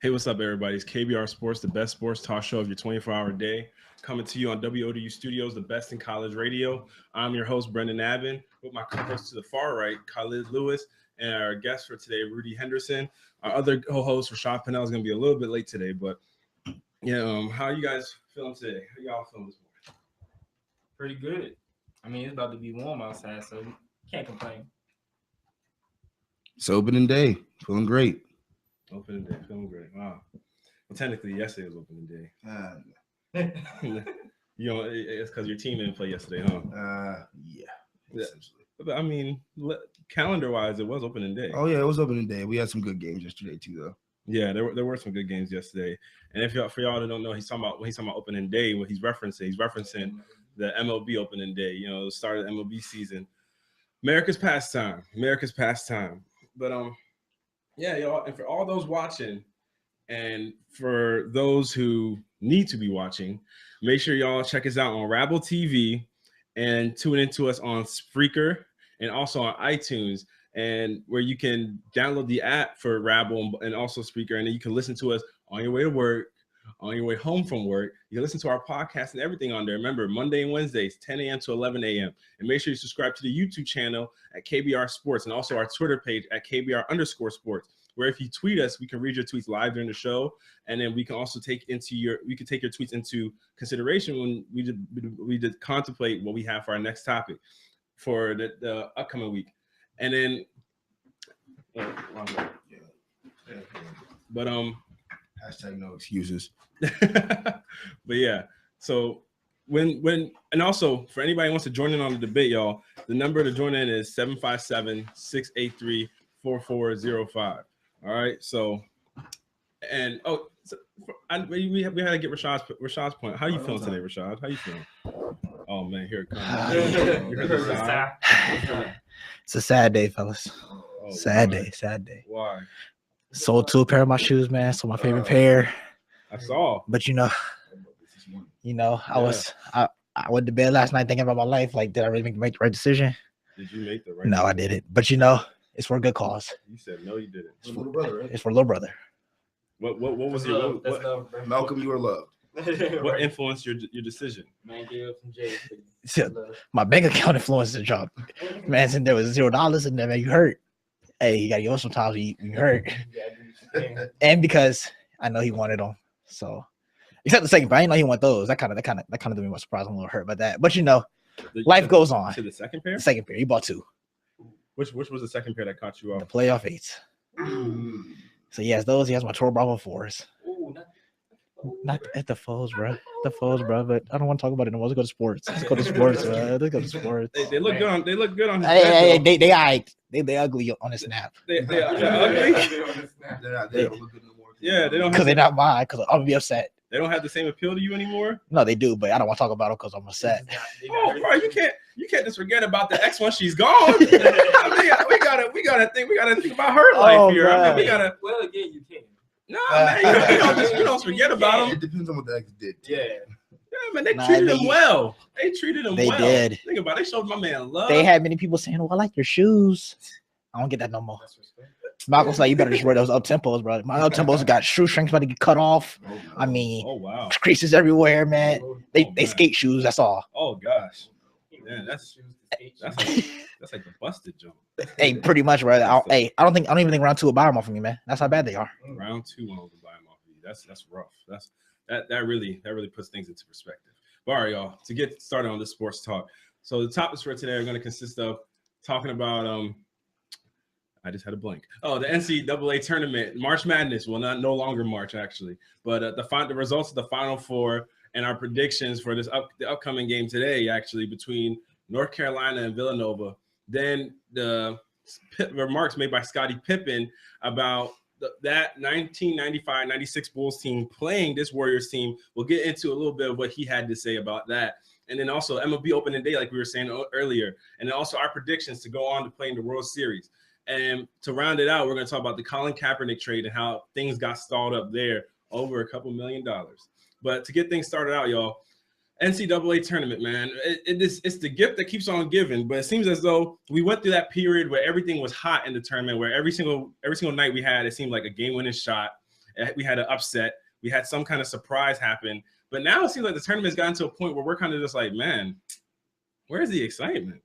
Hey, what's up, everybody? It's KBR Sports, the best sports talk show of your 24-hour day, coming to you on WODU Studios, the best in college radio. I'm your host, Brendan Abbott, with my co-host to the far right, Khalid Lewis, and our guest for today, Rudy Henderson. Our other co-host, Rashad Pennell, is going to be a little bit late today, but how are you guys feeling today? How y'all feeling this morning? Pretty good. I mean, it's about to be warm outside, so can't complain. It's opening day. Feeling great. Opening day, feeling great. Wow. Well, technically, yesterday was opening day. It's because your team didn't play yesterday, huh? Yeah. Essentially. But I mean, calendar-wise, it was opening day. Oh yeah, it was opening day. We had some good games yesterday too, though. Yeah, there were some good games yesterday. And for y'all that don't know, he's talking about opening day. What he's referencing the MLB opening day. The start of the MLB season. America's pastime. But yeah, y'all, and for all those watching, and for those who need to be watching, make sure y'all check us out on Rabble TV and tune into us on Spreaker and also on iTunes, and where you can download the app for Rabble and also Spreaker, and then you can listen to us on your way to work, on your way home from work. You can listen to our podcast and everything on there. Remember, Monday and Wednesdays, 10 a.m. to 11 a.m. And make sure you subscribe to the YouTube channel at KBR Sports and also our Twitter page at KBR_sports, where if you tweet us, we can read your tweets live during the show. And then we can also take your tweets into consideration when we did contemplate what we have for our next topic for the upcoming week. And then, Hashtag no excuses. but yeah, so when and also for anybody who wants to join in on the debate, y'all, the number to join in is 757-683-4405. All right, so and we had to get Rashad's point. How you feeling today, Rashad? How you feeling? Oh man, here it comes. It's a sad day, fellas. Oh, Sad why? day. Why? Sold 2 pair of my shoes, man. So my favorite pair. I saw. But I went to bed last night thinking about my life. Like, did I really make the right decision? Did you make the right? No, I didn't. But it's for a good cause. You said no, you didn't. It's for little brother, right? It's for little brother. What was Love, your that's love, bro. Malcolm, you are loved. what influenced your decision? Man, gave up some J's. My bank account influenced the job. Man, since there was $0 in there, man, you hurt. Hey, you gotta go sometimes you hurt. And because I know he wanted them. So except the second pair, I didn't know he wanted those. That kind of did me more surprised. I'm a little hurt by that. But life goes on. To the second pair? The second pair. He bought 2. Which was the second pair that caught you The off? playoff 8s. So he has those. He has my Toro Bravo 4s. Not at the foes, bro. But I don't want to talk about it anymore. Let's go to sports. Bro. Let's go to sports. They look good on. They look good on. Hey, they ugly on the snap. They're ugly. They don't look good no more. Yeah, they don't. Because they're not mine. Because I'll be upset. They don't have the same appeal to you anymore. No, they do, but I don't want to talk about them because I'm upset. Oh, bro, you can't just forget about the ex once she's gone. I mean, we gotta think about her life here. I mean, we gotta. Well, again, you can. No, man, you don't forget about them. It depends on what the ex did. Yeah. Yeah, man, they treated him well. They treated him well. They did. Think about it. They showed my man love. They had many people saying, "Oh, I like your shoes." I don't get that no more. Malcolm's like, "You better just wear those up tempos, bro." My up tempos got shoestrings about to get cut off. I mean, oh wow, creases everywhere, man. They man. skate shoes. That's all. Oh gosh, man, that's like a busted jump. Hey, pretty much, bro. I don't even think round 2 will buy them off of me, man. That's how bad they are. Round 2 won't buy them off of you. That's rough. That really puts things into perspective. But all right, y'all, to get started on this sports talk. So the topics for today are going to consist of talking about I just had a blank. Oh, the NCAA tournament, March Madness. Well, no longer March actually, but the results of the Final Four and our predictions for the upcoming game today, actually between North Carolina and Villanova. Then the remarks made by Scottie Pippen about that 1995-96 Bulls team playing this Warriors team. We'll get into a little bit of what he had to say about that. And then also MLB opening day, like we were saying earlier. And then also our predictions to go on to play in the World Series. And to round it out, we're going to talk about the Colin Kaepernick trade and how things got stalled up there over $2 million. But to get things started out, y'all, NCAA tournament, man, it's the gift that keeps on giving. But it seems as though we went through that period where everything was hot in the tournament, where every single night we had, it seemed like a game-winning shot. We had an upset. We had some kind of surprise happen. But now it seems like the tournament's gotten to a point where we're kind of just like, man, where's the excitement?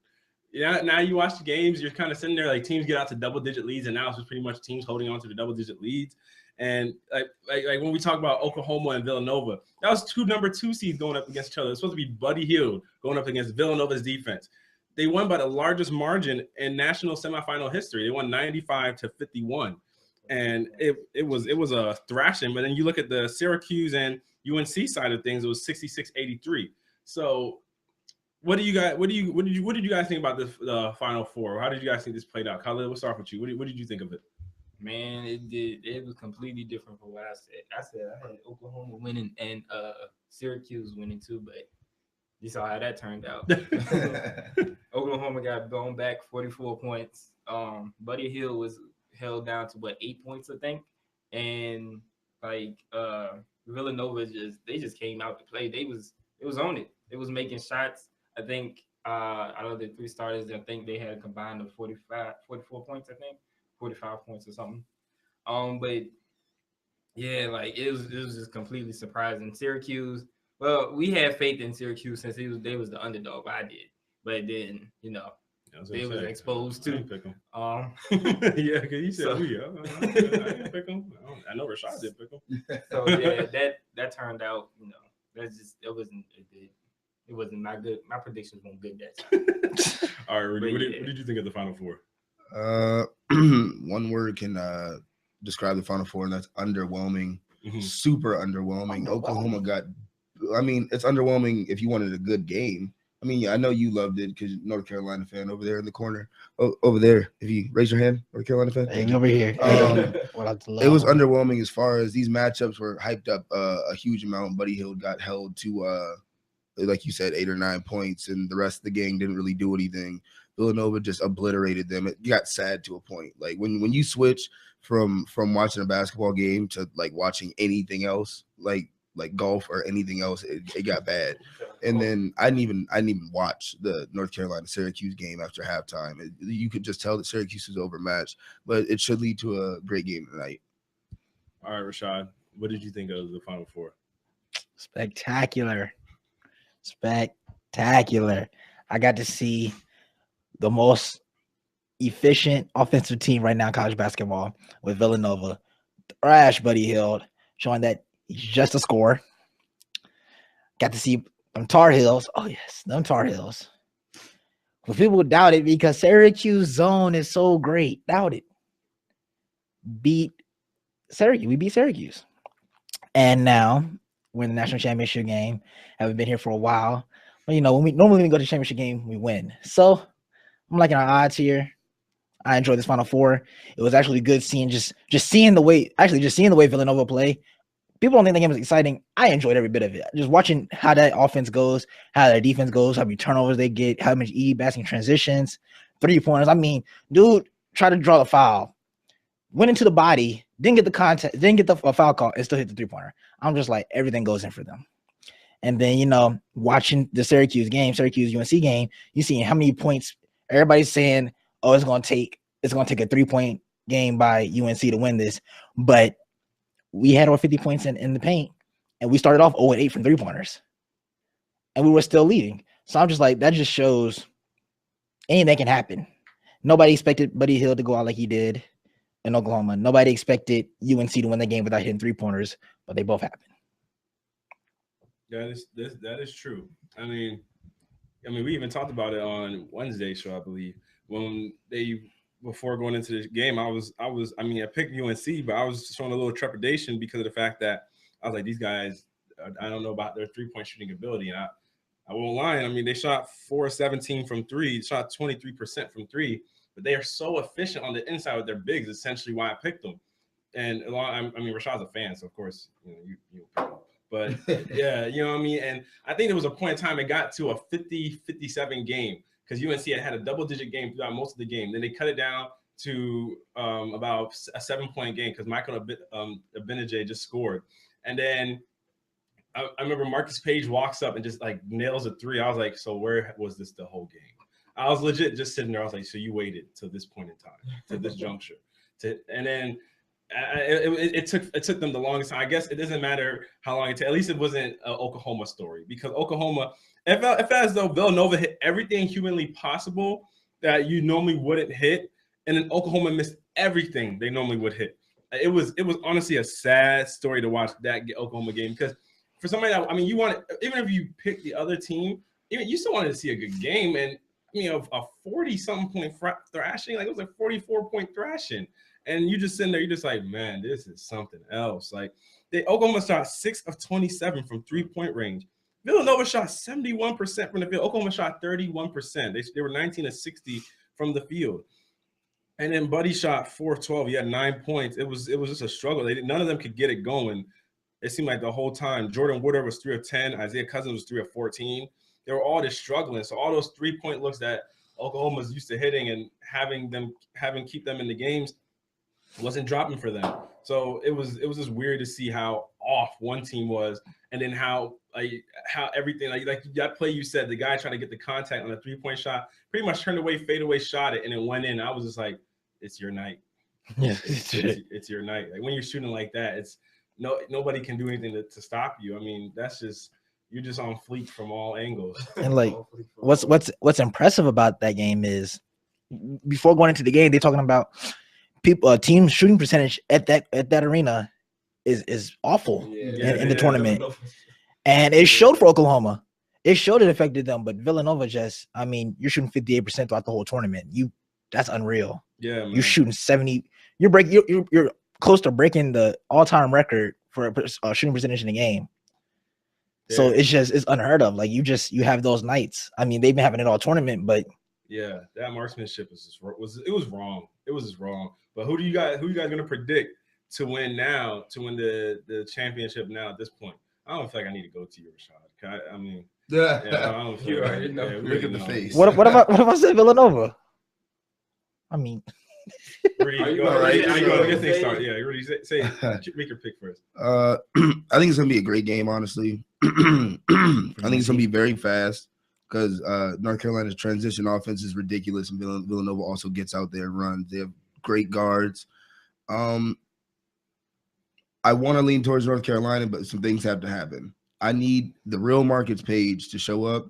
Yeah, now you watch the games, you're kind of sitting there like teams get out to double-digit leads, and now it's just pretty much teams holding on to the double-digit leads. And like when we talk about Oklahoma and Villanova, that was two number 2 seeds going up against each other. It's supposed to be Buddy Hield going up against Villanova's defense. They won by the largest margin in national semifinal history. They won 95-51, and it was a thrashing. But then you look at the Syracuse and UNC side of things; it was 66-83. So, what did you guys think about the Final Four? How did you guys think this played out? Khalil, we'll start with you. What did you think of it? Man, it was completely different from what I said. I had Oklahoma winning and Syracuse winning too, but you saw how that turned out. Oklahoma got blown back 44 points. Buddy Hield was held down to 8 points, I think. And like Villanova just came out to play. It was on it. It was making shots. I think out of the 3 starters, I think they had a combined of 44 points, I think. 45 points or something. But yeah, like it was just completely surprising. Syracuse, well, we had faith in Syracuse since they was the underdog. I did, but then they was exposed too. Yeah, because you said we. I didn't pick them. I know Rashad did pick them. So yeah, that turned out. It wasn't my good. My predictions weren't good that time. All right, Rudy, what did you think of the Final Four? One word can describe the Final Four, and that's underwhelming. Mm-hmm. Super underwhelming. Oklahoma it's underwhelming if you wanted a good game. I mean, I know you loved it because North Carolina fan over there in the corner. Over there, if you raise your hand, North Carolina fan. Hey, over here. It was underwhelming as far as these matchups were hyped up a huge amount. Buddy Hield got held to, like you said, 8 or 9 points, and the rest of the gang didn't really do anything. Villanova just obliterated them. It got sad to a point. Like when you switch from watching a basketball game to like watching anything else, like golf or anything else, it got bad. And then I didn't even watch the North Carolina Syracuse game after halftime. You could just tell that Syracuse was overmatched, but it should lead to a great game tonight. All right, Rashad, what did you think of the Final Four? Spectacular. I got to see the most efficient offensive team right now in college basketball with Villanova. Thrash Buddy Hield, showing that he's just a scorer. Got to see them Tar Heels. Oh, yes, them Tar Heels. Well, people doubt it because Syracuse zone is so great. Doubt it. Beat Syracuse. We beat Syracuse. And now we're in the national championship game. Haven't been here for a while. But, when we normally go to the championship game, we win. So I'm liking our odds here. I enjoyed this Final Four. It was actually good seeing just seeing the way Villanova play. People don't think the game was exciting. I enjoyed every bit of it. Just watching how that offense goes, how their defense goes, how many turnovers they get, how much basket transitions, 3-pointers. I mean, dude tried to draw the foul, went into the body, didn't get the contact, didn't get the foul call, and still hit the 3-pointer. I'm just like, everything goes in for them. And then, watching the Syracuse UNC game, you see how many points everybody's saying, oh, it's gonna take a 3-point game by UNC to win this. But we had over 50 points in the paint, and we started off 0-8 from 3-pointers. And we were still leading. So I'm just like, that just shows anything can happen. Nobody expected Buddy Hield to go out like he did in Oklahoma. Nobody expected UNC to win the game without hitting 3-pointers, but they both happened. That is true. I mean, we even talked about it on Wednesday's show, I believe, when before going into this game, I picked UNC, but I was showing a little trepidation because of the fact that I was like, these guys, I don't know about their 3-point shooting ability. And I won't lie. I mean, they shot 4-17 from 3, shot 23% from 3, but they are so efficient on the inside with their bigs, essentially why I picked them. And Rashad's a fan, so of course, you pick them. But yeah, And I think there was a point in time it got to a 50-57 game because UNC had a double-digit game throughout most of the game. Then they cut it down to about a 7-point game because Michael Abinadje just scored. And then I remember Marcus Page walks up and just like nails a 3. I was like, so where was this the whole game? I was legit just sitting there. I was like, so you waited till this point in time, to this juncture. And then it took them the longest time. I guess it doesn't matter how long it took. At least it wasn't an Oklahoma story, because Oklahoma, it felt as though Villanova hit everything humanly possible that you normally wouldn't hit, and then Oklahoma missed everything they normally would hit. It was honestly a sad story to watch that Oklahoma game, because for somebody that, I mean, you want, even if you pick the other team, even you still wanted to see a good game, and I mean a 40-something point thrashing, like it was a 44-point thrashing. And you just sitting there, you're just like, man, this is something else. Like, Oklahoma shot 6 of 27 from 3-point range. Villanova shot 71% from the field. Oklahoma shot 31%. They were 19 of 60 from the field. And then Buddy shot 4 of 12. He had 9 points. It was just a struggle. None of them could get it going. It seemed like the whole time. Jordan Woodard was 3 of 10. Isaiah Cousins was 3 of 14. They were all just struggling. So all those 3-point looks that Oklahoma's used to hitting and having keep them in the games wasn't dropping for them. So it was just weird to see how off one team was, and then how everything, like that play you said, the guy trying to get the contact on a 3-point shot, pretty much turned away, fade away, shot it, and it went in. I was just like, it's your night. Yeah, it's your night. Like when you're shooting like that, it's nobody can do anything to stop you. I mean, that's just, you're just on fleek from all angles. And like what's impressive about that game is, before going into the game, they're talking about team shooting percentage at that arena is awful in the tournament, and it showed for Oklahoma. It showed it affected them, but Villanova just, I mean, you're shooting 58% throughout the whole tournament. That's unreal. Yeah, man. You're shooting 70. You're close to breaking the all-time record for shooting percentage in the game. Yeah. So it's unheard of. Like you have those nights. I mean, they've been having it all tournament, but yeah, that marksmanship was wrong. It was just wrong. But who you guys gonna predict to win now, to win the championship now at this point? I don't feel like I need to go to you, Rashad. I mean, I don't feel right. Look at the face. What if I said Villanova? I mean, Rudy, get things started. Yeah, Rudy, say make your pick first. I think it's gonna be a great game, honestly. I think it's gonna be very fast, because North Carolina's transition offense is ridiculous, and Villanova also gets out there and runs. They have great guards. I want to lean towards North Carolina, but some things have to happen. I need the Real Markets page to show up.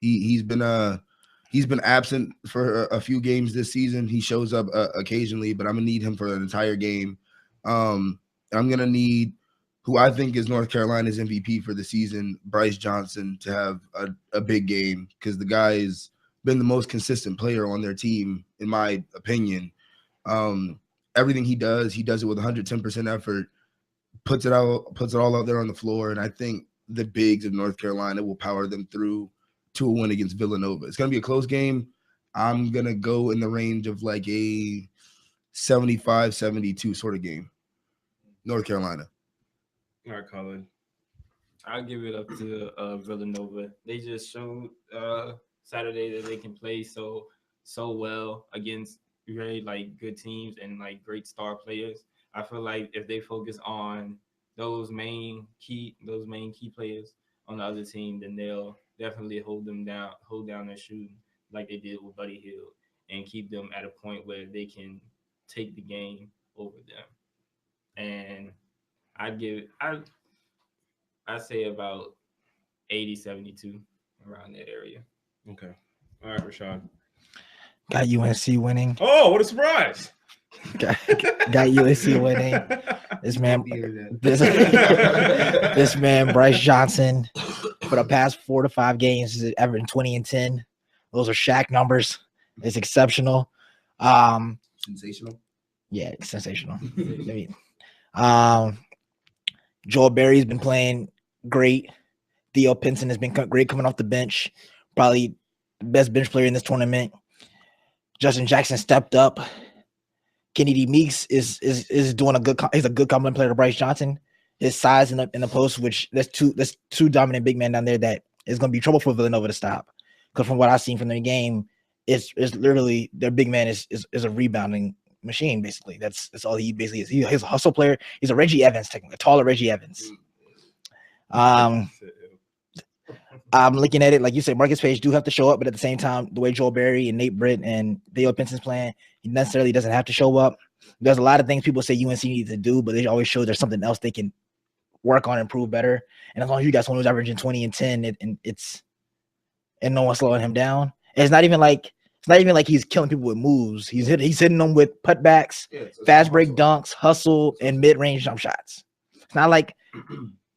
He's been absent for a few games this season. He shows up occasionally, but I'm gonna need him for an entire game. I'm gonna need who I think is North Carolina's MVP for the season, Bryce Johnson, to have a big game, because the guy has been the most consistent player on their team, in my opinion. Everything he does it with 110% effort, puts it all out there on the floor, and I think the bigs of North Carolina will power them through to a win against Villanova. It's going to be a close game. I'm going to go in the range of like a 75-72 sort of game. North Carolina. All right, Colin. I'll give it up to Villanova. They just showed Saturday that they can play so well against very like good teams and like great star players. I feel like if they focus on those main key players on the other team, then they'll definitely hold down their shooting like they did with Buddy Hield, and keep them at a point where they can take the game over them. And I'd say about 80-72 around that area. Okay. All right, Rashad. Got UNC winning. Oh, what a surprise! Got UNC winning. This man, Bryce Johnson, for the past 4 to 5 games, is averaging 20 and 10. Those are Shaq numbers. It's exceptional. Sensational. Yeah, it's sensational. Joel Berry's been playing great. Theo Pinson has been great coming off the bench. Probably the best bench player in this tournament. Justin Jackson stepped up. Kennedy Meeks is doing he's a good complement player to Bryce Johnson. His size in the post, which there's two dominant big men down there that is going to be trouble for Villanova to stop. Because from what I've seen from their game, it's literally their big man is a rebounding machine. Basically, that's all he basically is. He's a hustle player. He's a Reggie Evans, technically a taller Reggie Evans. I'm looking at it like you said. Marcus Page do have to show up, but at the same time, the way Joel Berry and Nate Britt and Theo Pinson's playing, he necessarily doesn't have to show up. There's a lot of things people say UNC needs to do, but they always show there's something else they can work on and improve better. And as long as you got someone who's averaging 20 and 10, and no one's slowing him down, it's not even like he's killing people with moves. He's hitting them with putbacks, fast break dunks, hustle, and mid-range jump shots. It's not like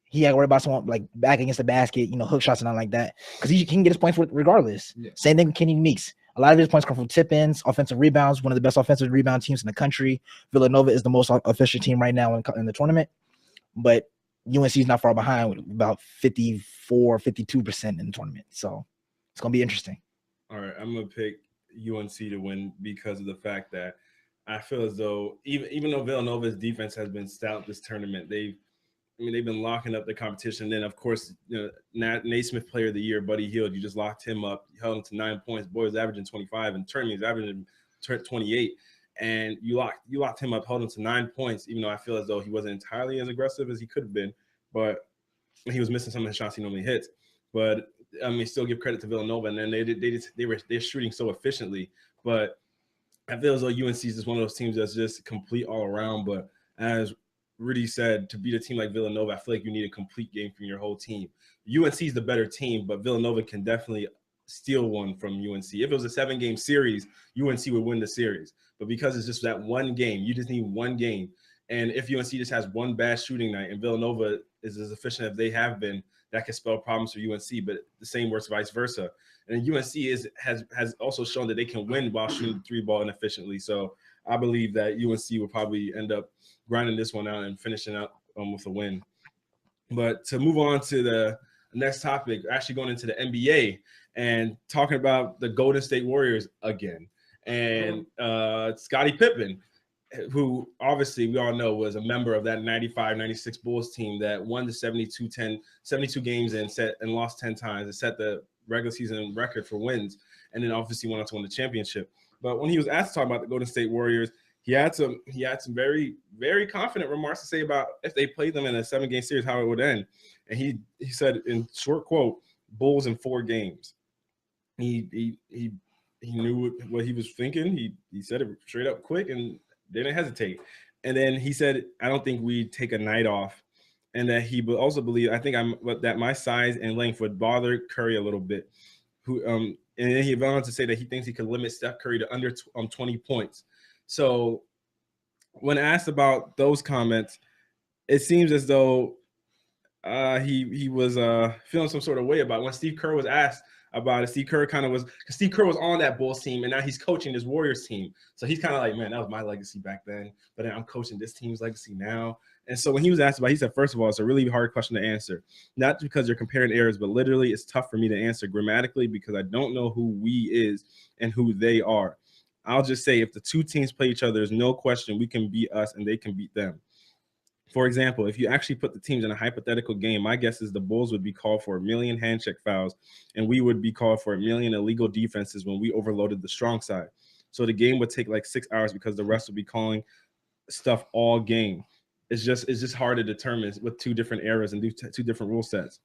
he had to worry about someone like back against the basket, hook shots and nothing like that, because he can get his points regardless. Yeah. Same thing with Kenny Meeks. A lot of his points come from tip-ins, offensive rebounds, one of the best offensive rebound teams in the country. Villanova is the most efficient team right now in the tournament, but UNC is not far behind with about 54, 52% in the tournament. So it's going to be interesting. All right, I'm going to pick UNC to win because of the fact that I feel as though even though Villanova's defense has been stout this tournament, they've been locking up the competition. Then, of course, Naismith Player of the Year, Buddy Hield, you just locked him up. You held him to 9 points. Boy was averaging 25, and tournament he's averaging 28. And you locked him up, held him to 9 points, even though I feel as though he wasn't entirely as aggressive as he could have been. But he was missing some of the shots he normally hits. But still give credit to Villanova, and then they're shooting so efficiently. But I feel as though UNC is just one of those teams that's just complete all around. But as Rudy said, to beat a team like Villanova, I feel like you need a complete game from your whole team. UNC is the better team, but Villanova can definitely steal one from UNC. If it was a 7-game series, UNC would win the series. But because it's just that one game, you just need one game. And if UNC just has one bad shooting night and Villanova is as efficient as they have been, that can spell problems for UNC, but the same works vice versa. And UNC has also shown that they can win while shooting the three ball inefficiently. So I believe that UNC will probably end up grinding this one out and finishing out with a win. But to move on to the next topic, actually going into the NBA and talking about the Golden State Warriors again. And Scottie Pippen, who obviously we all know was a member of that 95-96 Bulls team that won the 72 games and lost 10 times and set the regular season record for wins, and then obviously went on to win the championship. But when he was asked to talk about the Golden State Warriors, he had some very, very confident remarks to say about if they played them in a 7-game series, how it would end. And he said in short quote, Bulls in 4 games. He knew what he was thinking. He said it straight up quick and didn't hesitate. And then he said, I don't think we'd take a night off. And that he also believed, that my size and length would bother Curry a little bit. And then he went on to say that he thinks he could limit Steph Curry to under 20 points. So when asked about those comments, it seems as though he was feeling some sort of way about it. When Steve Kerr was asked about it, Steve Kerr was on that Bulls team, and now he's coaching this Warriors team. So he's kind of like, man, that was my legacy back then, but then I'm coaching this team's legacy now. And so when he was asked about it, he said, first of all, it's a really hard question to answer. Not because you're comparing errors, but literally it's tough for me to answer grammatically because I don't know who we is and who they are. I'll just say if the two teams play each other, there's no question we can beat us and they can beat them. For example, if you actually put the teams in a hypothetical game, my guess is the Bulls would be called for 1 million hand check fouls, and we would be called for 1 million illegal defenses when we overloaded the strong side. So the game would take like 6 hours because the rest would be calling stuff all game. It's just hard to determine with 2 different eras and do 2 different rule sets.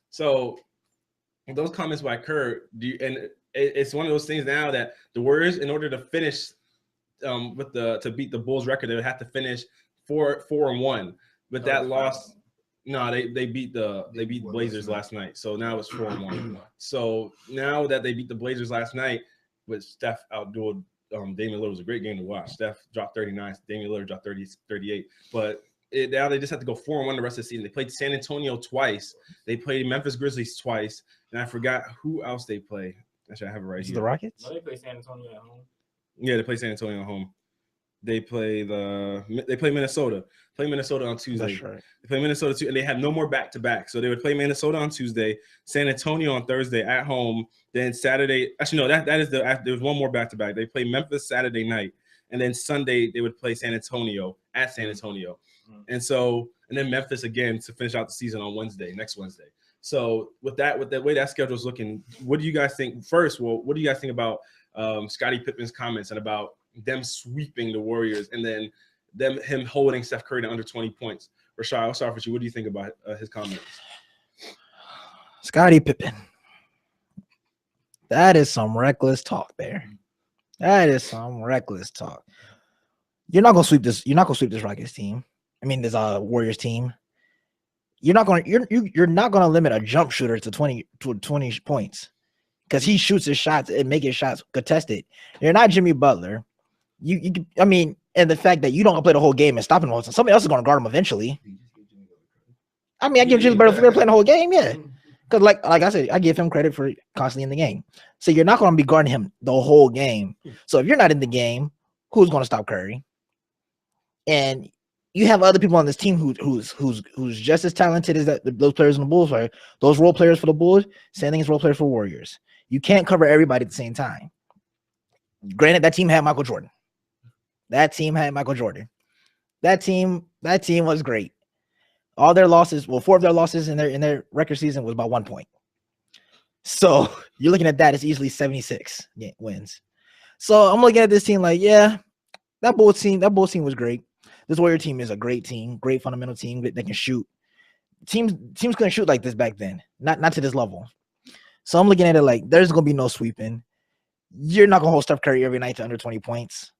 So those comments by Kerr, and it's one of those things now that the Warriors, in order to finish to beat the Bulls record, they would have to finish 4-1. But that loss, no, they beat the Blazers last night. So now it's 4-1. So now that they beat the Blazers last night, with Steph outdueled Damian Lillard, was a great game to watch. Steph dropped 39, Damian Lillard dropped 38. But now they just have to go 4-1 the rest of the season. They played San Antonio twice. They played Memphis Grizzlies twice, and I forgot who else they play. Actually, I have it right here. The Rockets? No, they play San Antonio at home. Yeah, they play San Antonio at home. They play Minnesota. Play Minnesota on Tuesday. That's right. They play Minnesota too, and they have no more back-to-back. So they would play Minnesota on Tuesday, San Antonio on Thursday at home. Then Saturday, actually no, there's one more back-to-back. They play Memphis Saturday night, and then Sunday they would play San Antonio at San Antonio, and then Memphis again to finish out the season on next Wednesday. So with the way that schedule is looking, what do you guys think? First, what do you guys think about Scottie Pippen's comments and about them sweeping the Warriors and then him holding Steph Curry to under 20 points? Rashad, I'll start with you. What do you think about his comments? Scottie Pippen. That is some reckless talk there. That is some reckless talk. You're not gonna sweep this. You're not gonna sweep this Rockets team. I mean, this Warriors team. You're not gonna limit a jump shooter to 20 points because he shoots his shots and make his shots contested. You're not Jimmy Butler. I mean, and the fact that you don't play the whole game and stop him, somebody else is gonna guard him eventually. I mean, I give Jimmy Butler for playing the whole game, yeah. Because like I said, I give him credit for constantly in the game. So you're not gonna be guarding him the whole game. So if you're not in the game, who's gonna stop Curry? And you have other people on this team who's just as talented as those players in the Bulls are. Those role players for the Bulls, same thing as role players for Warriors. You can't cover everybody at the same time. Granted, that team had Michael Jordan. That team was great. All their losses, 4 of their losses in their record season was by 1 point. So you're looking at that, it's easily 76 wins. So I'm looking at this team like, yeah, that Bulls team was great. This Warrior team is a great team, great fundamental team that can shoot. Teams couldn't shoot like this back then, not to this level. So I'm looking at it like there's gonna be no sweeping. You're not gonna hold Steph Curry every night to under 20 points.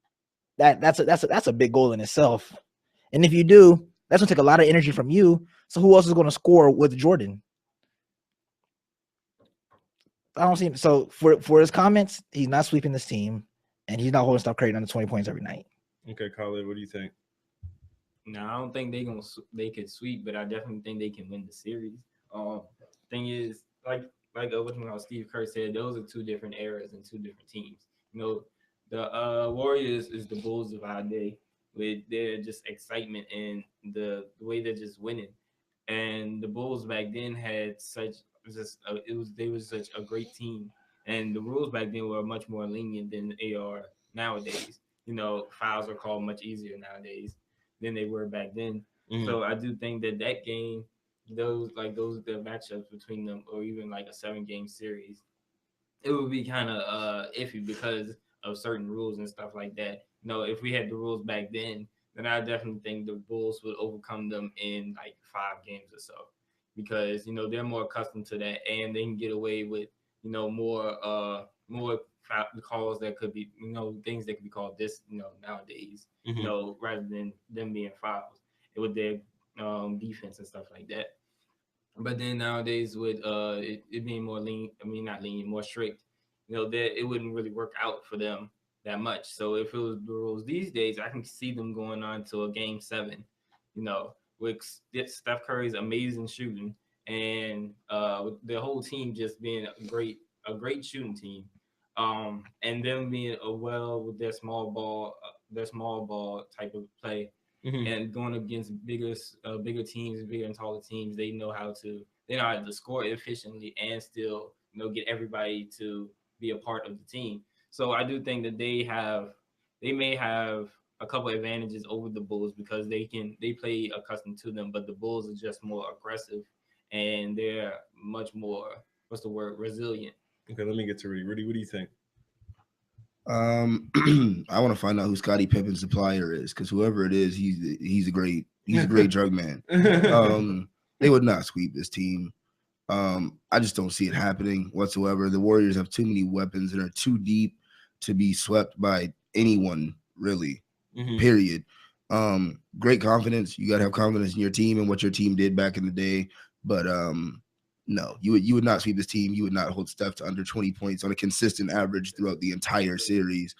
That's a big goal in itself. And if you do, that's gonna take a lot of energy from you. So who else is gonna score with Jordan? I don't see. So for his comments, he's not sweeping this team, and he's not holding Steph Curry under 20 points every night. Okay, Colin, what do you think? No, I don't think they could sweep, but I definitely think they can win the series. Thing is, like what Steve Kerr said, those are 2 different eras and 2 different teams. You know, the Warriors is the Bulls of our day with their just excitement and the way they're just winning. And the Bulls back then had they were such a great team, and the rules back then were much more lenient than they are nowadays. You know, fouls are called much easier nowadays than they were back then. Mm-hmm. So I do think that game, those the matchups between them, or even like a 7-game series, it would be kind of iffy because of certain rules and stuff like that. You know, if we had the rules back then I definitely think the Bulls would overcome them in like 5 games or so, because you know they're more accustomed to that, and they can get away with more calls that could be things that could be called this nowadays, mm-hmm. Rather than them being fouls with their defense and stuff like that. But then nowadays with it being more more strict, that it wouldn't really work out for them that much. So if it was the rules these days, I can see them going on to a game 7, with Steph Curry's amazing shooting and with the whole team just being a great shooting team. And them being with their small ball type of play, mm-hmm. and going against bigger teams, bigger and taller teams, they know how to score efficiently and still get everybody to be a part of the team. So I do think that they may have a couple of advantages over the Bulls because they play accustomed to them, but the Bulls are just more aggressive and they're much more resilient. Okay, let me get to Rudy. Rudy, what do you think? I want to find out who Scottie Pippen's supplier is, because whoever it is, he's a great drug man. They would not sweep this team. I just don't see it happening whatsoever. The Warriors have too many weapons and are too deep to be swept by anyone, really. Mm-hmm. Period. Great confidence. You gotta have confidence in your team and what your team did back in the day. But no, you would not sweep this team. You would not hold Steph to under 20 points on a consistent average throughout the entire series.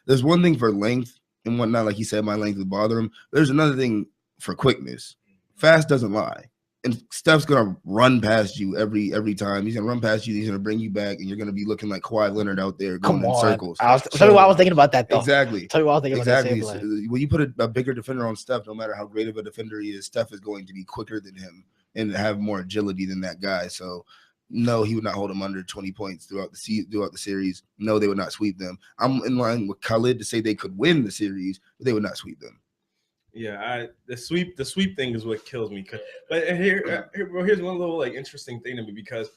There's one thing for length and whatnot, like he said, my length would bother him. There's another thing for quickness. Fast doesn't lie. And Steph's gonna run past you every time. He's gonna run past you. He's gonna bring you back, and you're gonna be looking like Kawhi Leonard out there going in circles. Tell me why I was thinking about that, though. Exactly. Tell me why I was thinking about that. Exactly. When you put a bigger defender on Steph, no matter how great of a defender he is, Steph is going to be quicker than him and have more agility than that guy. So, no, he would not hold him under 20 points throughout the series. No, they would not sweep them. I'm in line with Khalid to say they could win the series, but they would not sweep them. Yeah, the sweep thing is what kills me. But here's one little interesting thing to me, because,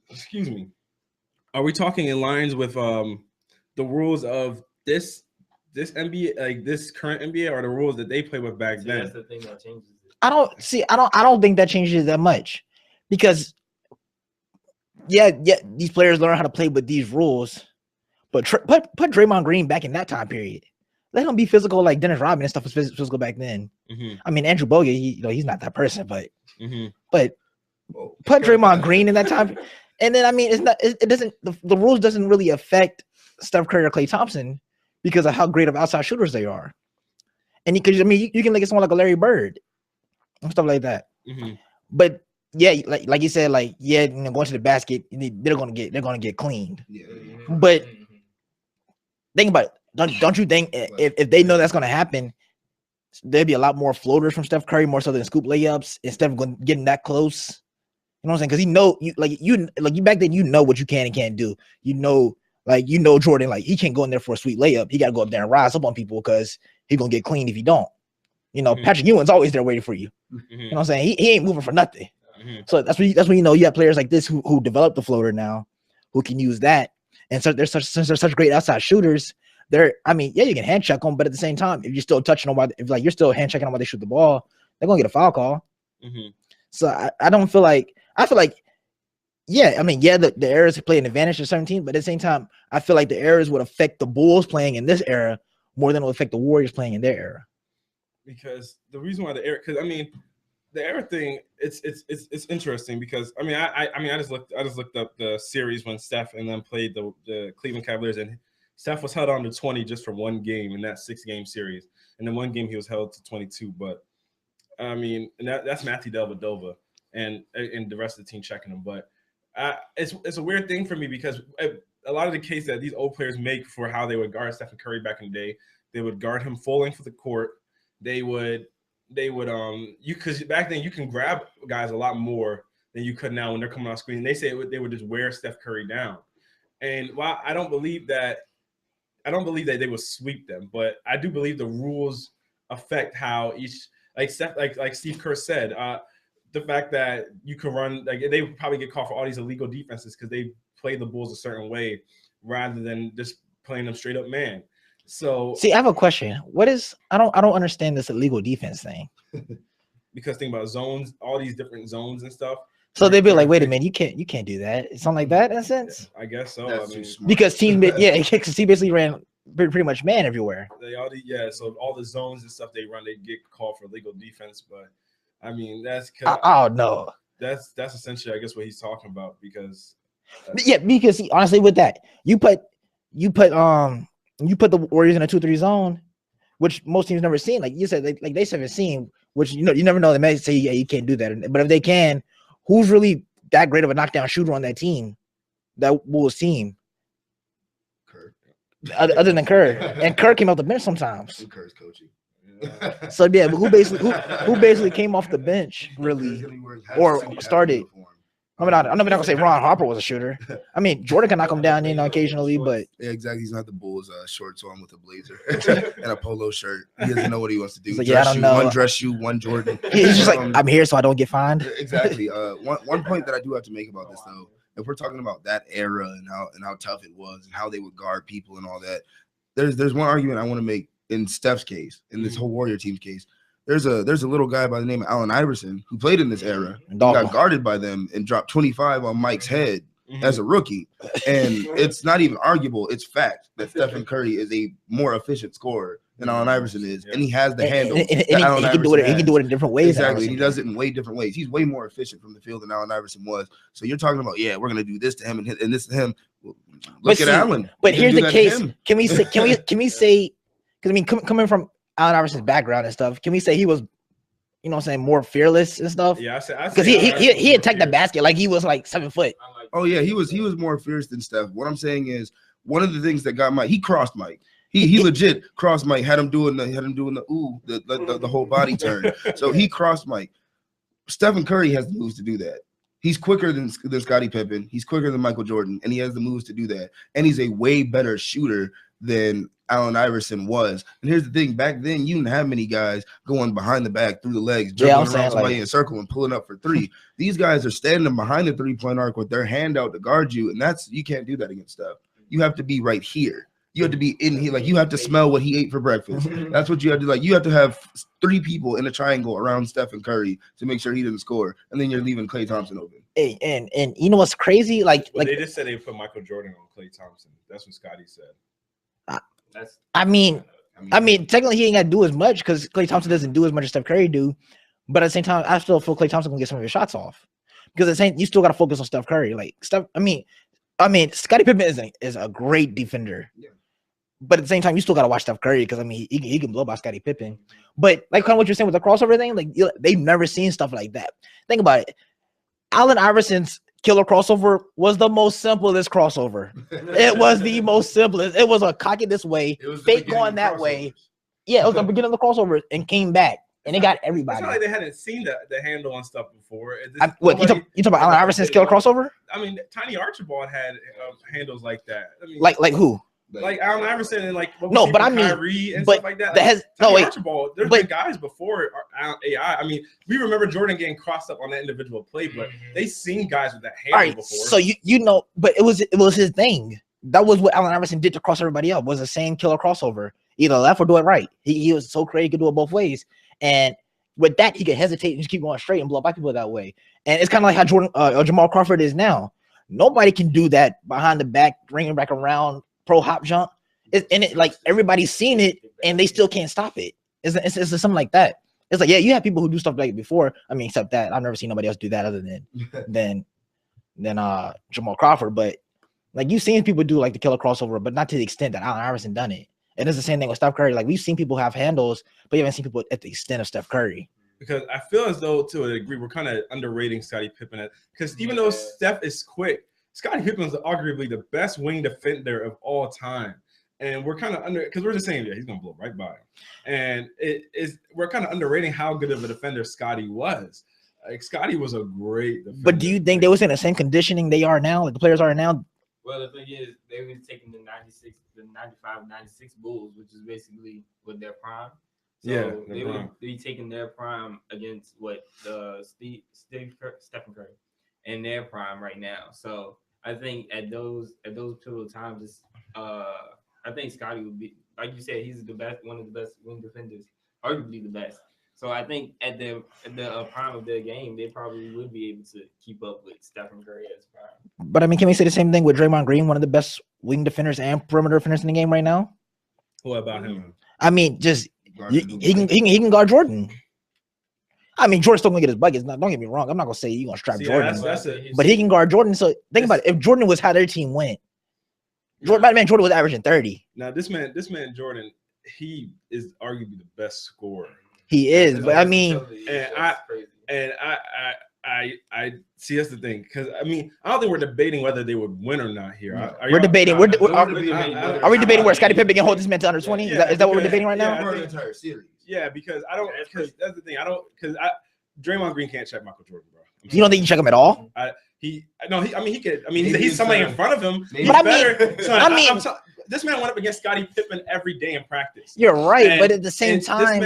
excuse me, are we talking in lines with the rules of this NBA, like this current NBA, or the rules that they play with back then? That's the thing that changes it. I don't think that changes that much, because yeah, these players learn how to play with these rules, but put Draymond Green back in that time period. let him be physical like Dennis Rodman and stuff was physical back then. I mean, Andrew Bogut, he's not that person, but put Draymond Green in that time, and then I mean, it doesn't the rules doesn't really affect Steph Curry or Klay Thompson because of how great of outside shooters they are, and because I mean, you can look at someone like a Larry Bird and stuff like that, but. Yeah, like you said, like going to the basket, they're gonna get cleaned. Yeah. But think about it. Don't you think if they know that's gonna happen, there'd be a lot more floaters from Steph Curry more so than scoop layups instead of getting that close? You know what I'm saying? Because you back then, you know what you can and can't do. Jordan, like he can't go in there for a sweet layup. He got to go up there and rise up on people because he's gonna get cleaned if he don't. Patrick Ewing's always there waiting for you. You know what I'm saying? He ain't moving for nothing. So that's when you have players like this who develop the floater now, who can use that. And so they're such great outside shooters. You can hand check them, but at the same time, if you're still touching them, if you're still hand checking them while they shoot the ball, they're gonna get a foul call. So I feel like the errors play an advantage to 17, but at the same time, I feel like the errors would affect the Bulls playing in this era more than it would affect the Warriors playing in their era. Because the reason why the error thing, it's interesting because I just looked up the series when Steph and them played the Cleveland Cavaliers, and Steph was held on to 20 just for one game in that 6-game series, and then one game he was held to 22. But I mean, and that's Matthew Dellavedova and the rest of the team checking him. But it's a weird thing for me because a lot of the case that these old players make for how they would guard Stephen Curry back in the day, they would guard him full length of the court. They would because back then you can grab guys a lot more than you could now when they're coming off screen. They say they would just wear Steph Curry down. And while I don't believe that they would sweep them, but I do believe the rules affect how each like Steve Kerr said, the fact that you can run they would probably get called for all these illegal defenses because they play the Bulls a certain way rather than just playing them straight up man. So see, I have a question. I don't understand this illegal defense thing. Because think about zones, all these different zones and stuff. So they'd be like, wait a minute, you can't do that. It's something like that in a sense. I guess so. Because he basically ran pretty much man everywhere. So all the zones and stuff they run, they get called for illegal defense. But I mean, that's no. That's essentially I guess what he's talking about because honestly with that, you put the Warriors in a 2-3 zone, which most teams never seen. Like you said, they haven't seen. Which you never know. They may say, yeah, you can't do that. But if they can, who's really that great of a knockdown shooter on that team? That Bulls team. Kerr. Other than Kerr, and Kerr came off the bench sometimes. Kerr's coaching. So yeah, but who basically came off the bench really, or started? I'm not gonna say Ron Harper was a shooter. I mean, Jordan can knock him down, occasionally, but yeah, exactly. He's not the Bulls shorts on with a blazer and a polo shirt. He doesn't know what he wants to do. Like, I don't know. One dress shoe, one Jordan. He's just like, I'm here so I don't get fined. Exactly. One point that I do have to make about this though, if we're talking about that era and how tough it was and how they would guard people and all that, there's one argument I want to make in Steph's case, in this whole Warrior team's case. There's a little guy by the name of Allen Iverson who played in this era and got guarded by them and dropped 25 on Mike's head as a rookie. And it's not even arguable. It's fact that Stephen Curry is a more efficient scorer than Allen Iverson is. And he has the handle. He can do it in different ways. Exactly. He does it in way different ways. He's way more efficient from the field than Allen Iverson was. So you're talking about, we're going to do this to him and this to him. Look at Allen. But here's the case. Can we say, because I mean, coming from Allen Iverson's background and stuff, can we say he was, more fearless and stuff? Yeah, I said because he attacked the basket like he was like 7 foot. Oh yeah, he was more fierce than Steph. What I'm saying is one of the things that got Mike, he crossed Mike. He legit crossed Mike, had him doing the whole body turn. So he crossed Mike. Stephen Curry has the moves to do that. He's quicker than Scottie Pippen. He's quicker than Michael Jordan, and he has the moves to do that. And he's a way better shooter than Allen Iverson was. And here's the thing: back then, you didn't have many guys going behind the back through the legs, dribbling around somebody in a circle and pulling up for three. These guys are standing behind the 3-point arc with their hand out to guard you, and you can't do that against Steph. You have to be right here. You have to be in here, like you have to smell what he ate for breakfast. That's what you have to do. Like you have to have 3 people in a triangle around Stephen Curry to make sure he didn't score, and then you're leaving Klay Thompson open. Hey, and you know what's crazy? Like they just said they put Michael Jordan on Klay Thompson. That's what Scottie said. I mean, I mean, technically he ain't got to do as much because Klay Thompson doesn't do as much as Steph Curry do. But at the same time, I still feel Klay Thompson can get some of his shots off because at the same, you still got to focus on Steph Curry. Like Steph, I mean, Scottie Pippen is a great defender. Yeah. But at the same time, you still got to watch Steph Curry because I mean, he can blow by Scottie Pippen. But like kind of what you're saying with the crossover thing, like they've never seen stuff like that. Think about it. Allen Iverson's killer crossover was the most simplest crossover. It was the most simplest. It was a cocky this way, fake going that way. Yeah, it was the beginning of the crossover and came back. And they got everybody. It's not like they hadn't seen the handle and stuff before. What you talk about? Allen Iverson's killer crossover? I mean, Tiny Archibald had handles like that. I mean, like who? Like Allen Iverson and like no, but I mean, Kyrie and but stuff like that. Archibald. There's been guys before AI. I mean, we remember Jordan getting crossed up on that individual play, but they seen guys with that handle before. So you know, but it was his thing. That was what Allen Iverson did to cross everybody up. Was the same killer crossover, either left or do it right. He was so crazy, he could do it both ways. And with that, he could hesitate and just keep going straight and blow by people that way. And it's kind of like how Jamal Crawford is now. Nobody can do that behind the back, bringing back around, pro hop jump. Like everybody's seen it, and they still can't stop it. It's something like that. It's like, yeah, you have people who do stuff like it before. I mean, except that I've never seen nobody else do that other than Jamal Crawford. But like you've seen people do like the killer crossover, but not to the extent that Allen Iverson done it. And it's the same thing with Steph Curry. Like we've seen people have handles, but you haven't seen people at the extent of Steph Curry. Because I feel as though, to a degree, we're kind of underrating Scottie Pippen. Because even though Steph is quick, Scottie Pippen is arguably the best wing defender of all time. And we're kind of because we're just saying, yeah, he's gonna blow right by him. And we're kind of underrating how good of a defender Scottie was. Like Scottie was a great defender. But do you think they was in the same conditioning they are now, like the players are now? Well, the thing is, they were taking the 95, 96 Bulls, which is basically with their prime. So they would be taking their prime against what Stephen Curry and their prime right now. So I think at those pivotal times, I think Scottie would be, like you said, he's one of the best wing defenders, arguably the best. So I think at the prime of their game, they probably would be able to keep up with Stephen Curry at his prime. But I mean, can we say the same thing with Draymond Green, one of the best wing defenders and perimeter defenders in the game right now? What about him? I mean, just he can guard Jordan. I mean, Jordan's still gonna get his buckets. Don't get me wrong. I'm not gonna say you're gonna strap Jordan, but he can guard Jordan. So think about it. If Jordan was how their team went, Jordan was averaging 30. Now this man Jordan, he is arguably the best scorer. He is, but I mean, I see that's the thing, because I mean I don't think we're debating whether they would win or not here. We're debating. Are we debating where Scottie Pippen can hold this man to under 20? Is that what we're debating right now? For the entire series. Yeah, because that's the thing. Draymond Green can't check Michael Jordan, bro. You don't think you check him at all? He could. I mean, he's somebody in front of him. He's better. This man went up against Scottie Pippen every day in practice. You're right, but at the same time,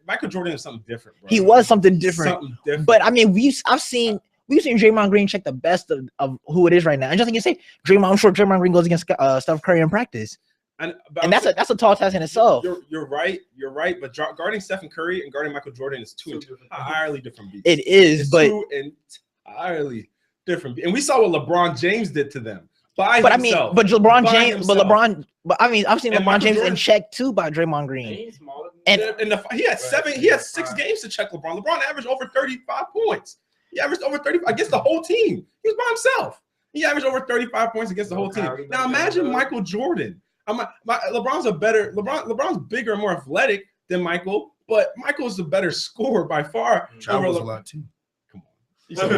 Michael Jordan is something different, bro. He was something different. But I mean, we've seen Draymond Green check the best of who it is right now. And just like you say, I'm sure Draymond Green goes against Steph Curry in practice. And that's a tall task in itself. You're right. But guarding Stephen Curry and guarding Michael Jordan is two entirely different beasts. It is, but two entirely different. And we saw what LeBron James did to them. I've seen LeBron James in check too by Draymond Green. And he had 6 games to check LeBron. LeBron averaged over 35 points. He averaged over 30 against the whole team. He was by himself. He averaged over 35 points against the whole team. Now imagine Michael Jordan. LeBron's bigger and more athletic than Michael, but Michael's the better scorer by far. Travels a lot too. But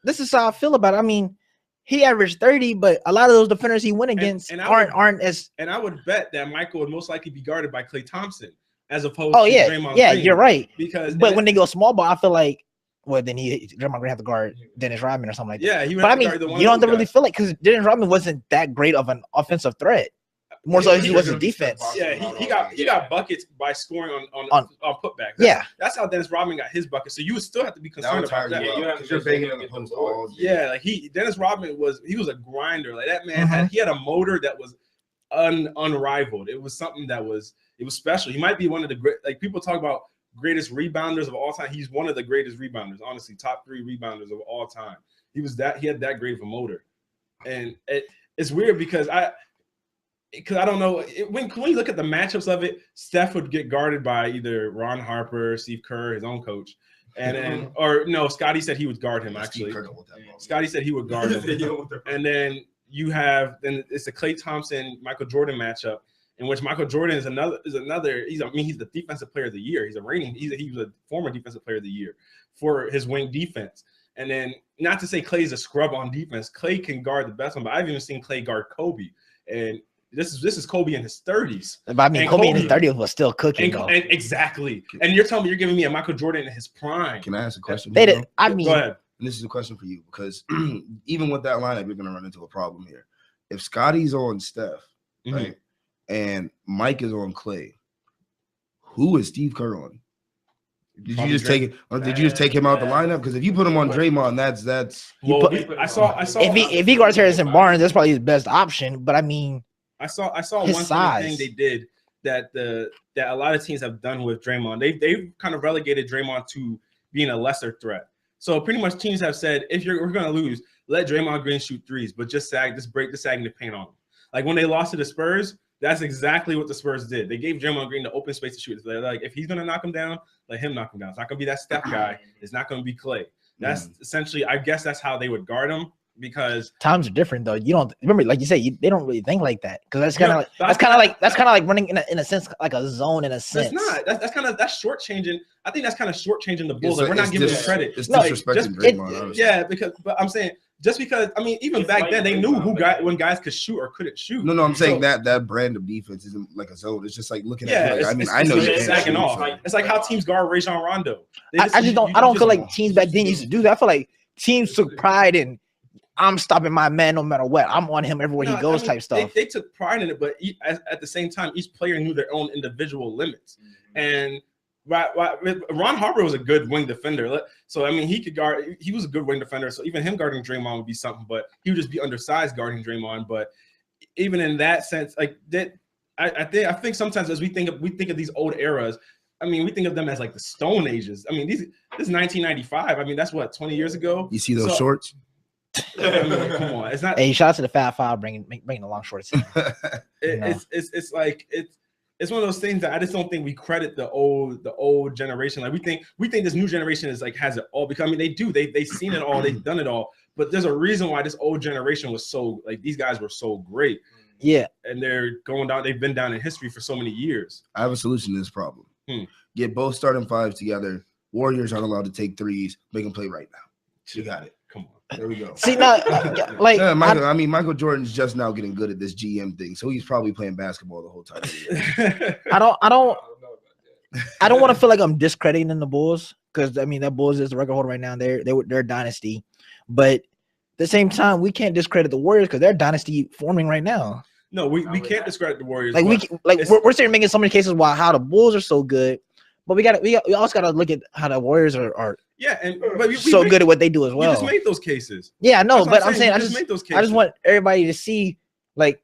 this is how I feel about it. I mean, he averaged 30, but a lot of those defenders he went against aren't as. And I would bet that Michael would most likely be guarded by Klay Thompson as opposed to Draymond Green. You're right. But when they go small ball, I feel like then Draymond Green have to guard Dennis Rodman or something like that. Yeah, he would. But I mean, you don't have to really feel like because Dennis Rodman wasn't that great of an offensive threat. More so, he was his defense. Yeah, he got buckets by scoring on putbacks. That's how Dennis Rodman got his buckets. So you would still have to be concerned about that. You're banging on the opponent's balls. Yeah, like Dennis Rodman was a grinder. Like that man had a motor that was unrivaled. It was something that was special. He might be one of the great. Like people talk about greatest rebounders of all time. He's one of the greatest rebounders. Honestly, top 3 rebounders of all time. He had that great of a motor, and it's weird because because I don't know when you look at the matchups of it, Steph would get guarded by either Ron Harper, Steve Kerr, his own coach, and then or no, Scottie said he would guard him actually. Scottie said he would guard him, and then it's the Klay Thompson Michael Jordan matchup in which Michael Jordan is another. He's the defensive player of the year. He was a former defensive player of the year for his wing defense. And then not to say Klay's a scrub on defense. Klay can guard the best one, but I've even seen Klay guard Kobe. And this is Kobe in his 30s. But I mean, Kobe in his 30s was still cooking. And exactly. And you're giving me a Michael Jordan in his prime. Can I ask a question? Go ahead. And this is a question for you because even with that lineup, you're going to run into a problem here. If Scottie's on Steph, right, and Mike is on Klay, who is Steve Kerr on? Did you just take it? Or did you just take him out the lineup? Because if you put him on Draymond, that's. Well, I saw. If he guards Harrison Barnes, that's probably his best option. But I mean, I saw one thing they did that a lot of teams have done with Draymond. They've kind of relegated Draymond to being a lesser threat. So pretty much teams have said, if we're going to lose, let Draymond Green shoot threes, but just break the sagging the paint on him. Like when they lost to the Spurs, that's exactly what the Spurs did. They gave Draymond Green the open space to shoot. They're like, if he's going to knock him down, let him knock him down. It's not going to be that Steph guy. It's not going to be Klay. That's essentially, I guess that's how they would guard him because times are different though. You don't remember, like you said, they don't really think like that because that's kind of like running in a sense like a zone in a sense. That's shortchanging. I think that's kind of shortchanging the Bulls. Like we're not giving them credit. It's disrespecting Draymond. Yeah, but I'm saying. Just because, I mean, even back then, they knew when guys could shoot or couldn't shoot. No, I'm saying that brand of defense isn't like a zone. It's just like looking at it. Like, I know you're sacking off. It's like how teams guard Rajon Rondo. I don't feel like teams back then used to do that. I feel like teams took pride in, I'm stopping my man no matter what. I'm on him everywhere he goes type stuff. They took pride in it, but at the same time, each player knew their own individual limits. And Ron Harper was a good wing defender. So, I mean, he could guard. He was a good wing defender. So even him guarding Draymond would be something, but he would just be undersized guarding Draymond. But even in that sense, like that, I think sometimes as we think of these old eras, I mean, we think of them as like the Stone Ages. I mean, this is 1995. I mean, that's what, 20 years ago. You see those shorts? I mean, come on, it's not. Hey, shout out to the Fab Five bringing the long shorts. It's one of those things that I just don't think we credit the old generation. Like we think this new generation is like has it all, because I mean they've seen it all, they've done it all. But there's a reason why this old generation was so, like, these guys were so great. Yeah. And they're going down, they've been down in history for so many years. I have a solution to this problem. Get both starting fives together. Warriors aren't allowed to take threes. Make them play right now. You got it. Come on. There we go. See, now, like, yeah, Michael Jordan's just now getting good at this GM thing, so he's probably playing basketball the whole time. I don't want to feel like I'm discrediting the Bulls, because I mean that Bulls is the record holder right now. They're a dynasty, but at the same time, we can't discredit the Warriors because they're dynasty forming right now. No, we can't discredit the Warriors. Like we're sitting making so many cases why how the Bulls are so good, but we also got to look at how the Warriors are. Yeah, and so good at what they do as well. You just made those cases. Yeah, I know, but I'm saying I just made those cases. I just want everybody to see, like,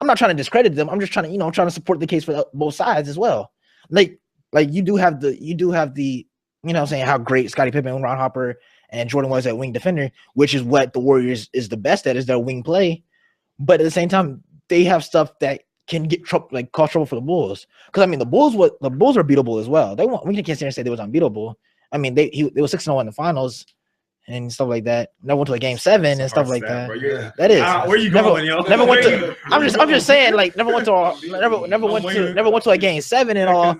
I'm not trying to discredit them. I'm just trying to, trying to support the case for both sides as well. Like you do have the, I'm saying how great Scottie Pippen, Ron Harper, and Jordan was at wing defender, which is what the Warriors is the best at, is their wing play. But at the same time, they have stuff that can get cause trouble for the Bulls. Because I mean, the Bulls are beatable as well. We can't sit here and say they was unbeatable. I mean, they were 6-0 in the finals and stuff like that. Never went to a game 7 and stuff like that. That is where you going, yo? Never went to. I'm just saying, like, never went to a game 7 and all.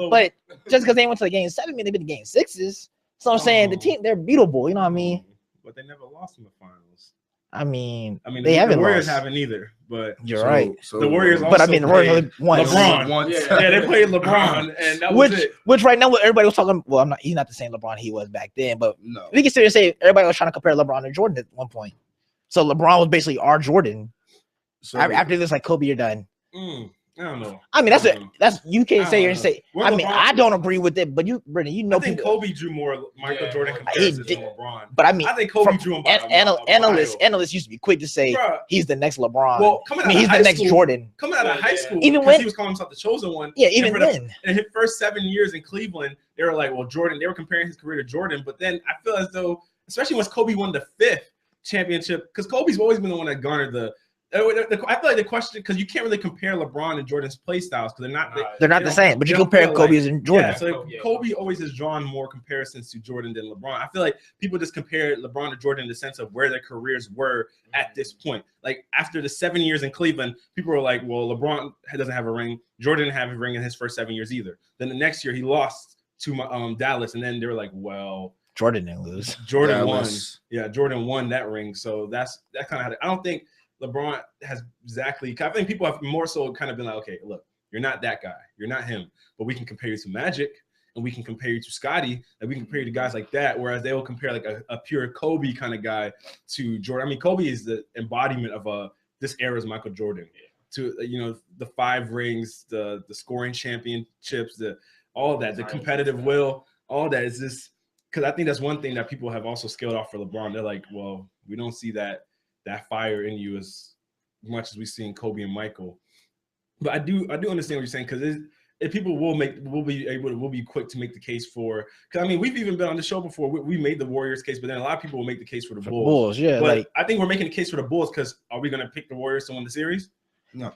But just because they went to a game 7, mean they've been to game 6s. So I'm saying the team, they're beatable. You know what I mean? But they never lost in the finals. I mean, they haven't. The Warriors haven't either. But you're right. So the Warriors, but I mean, the Warriors won. LeBron. Yeah, they played LeBron, and that was it. Which right now, everybody was talking. Well, he's not the same LeBron he was back then. But no, we can say everybody was trying to compare LeBron to Jordan at one point. So LeBron was basically our Jordan. So after this, like, Kobe, you're done. I don't know. I mean, that's you can't say and say. I mean, I don't agree with it, but Brendan, I think Kobe drew more Michael Jordan comparisons than LeBron. But I mean, I think Kobe drew him. Analysts used to be quick to say he's the next LeBron. Well, he's the next Jordan. Coming out of high school, even when he was calling himself the chosen one. Yeah, even then. In his first 7 years in Cleveland, they were like, well, Jordan. They were comparing his career to Jordan, but then I feel as though, especially once Kobe won the 5th championship, because Kobe's always been the one that garnered the I feel like the question, because you can't really compare LeBron and Jordan's play styles because they're not the same. But you compare Kobe's and Jordan. Yeah, so Kobe always has drawn more comparisons to Jordan than LeBron. I feel like people just compare LeBron to Jordan in the sense of where their careers were at this point. Like after the 7 years in Cleveland, people were like, well, LeBron doesn't have a ring. Jordan didn't have a ring in his first 7 years either. Then the next year he lost to Dallas, and then they were like, well, Jordan didn't lose. Jordan won. Yeah, Jordan won that ring. So that kind of. I don't think LeBron has exactly. I think people have more so kind of been like, okay, look, you're not that guy. You're not him. But we can compare you to Magic, and we can compare you to Scottie, and we can compare you to guys like that. Whereas they will compare like a pure Kobe kind of guy to Jordan. I mean, Kobe is the embodiment of this era's Michael Jordan. To the 5 rings, the scoring championships, all of that, the competitive will, all that is this. Because I think that's one thing that people have also scaled off for LeBron. They're like, well, we don't see that fire in you as much as we see in Kobe and Michael. But I do understand what you're saying, because if people will be quick to make the case for. Because I mean, we've even been on the show before. We made the Warriors case, but then a lot of people will make the case for the Bulls. Yeah, but I think we're making the case for the Bulls because are we going to pick the Warriors to win the series? No,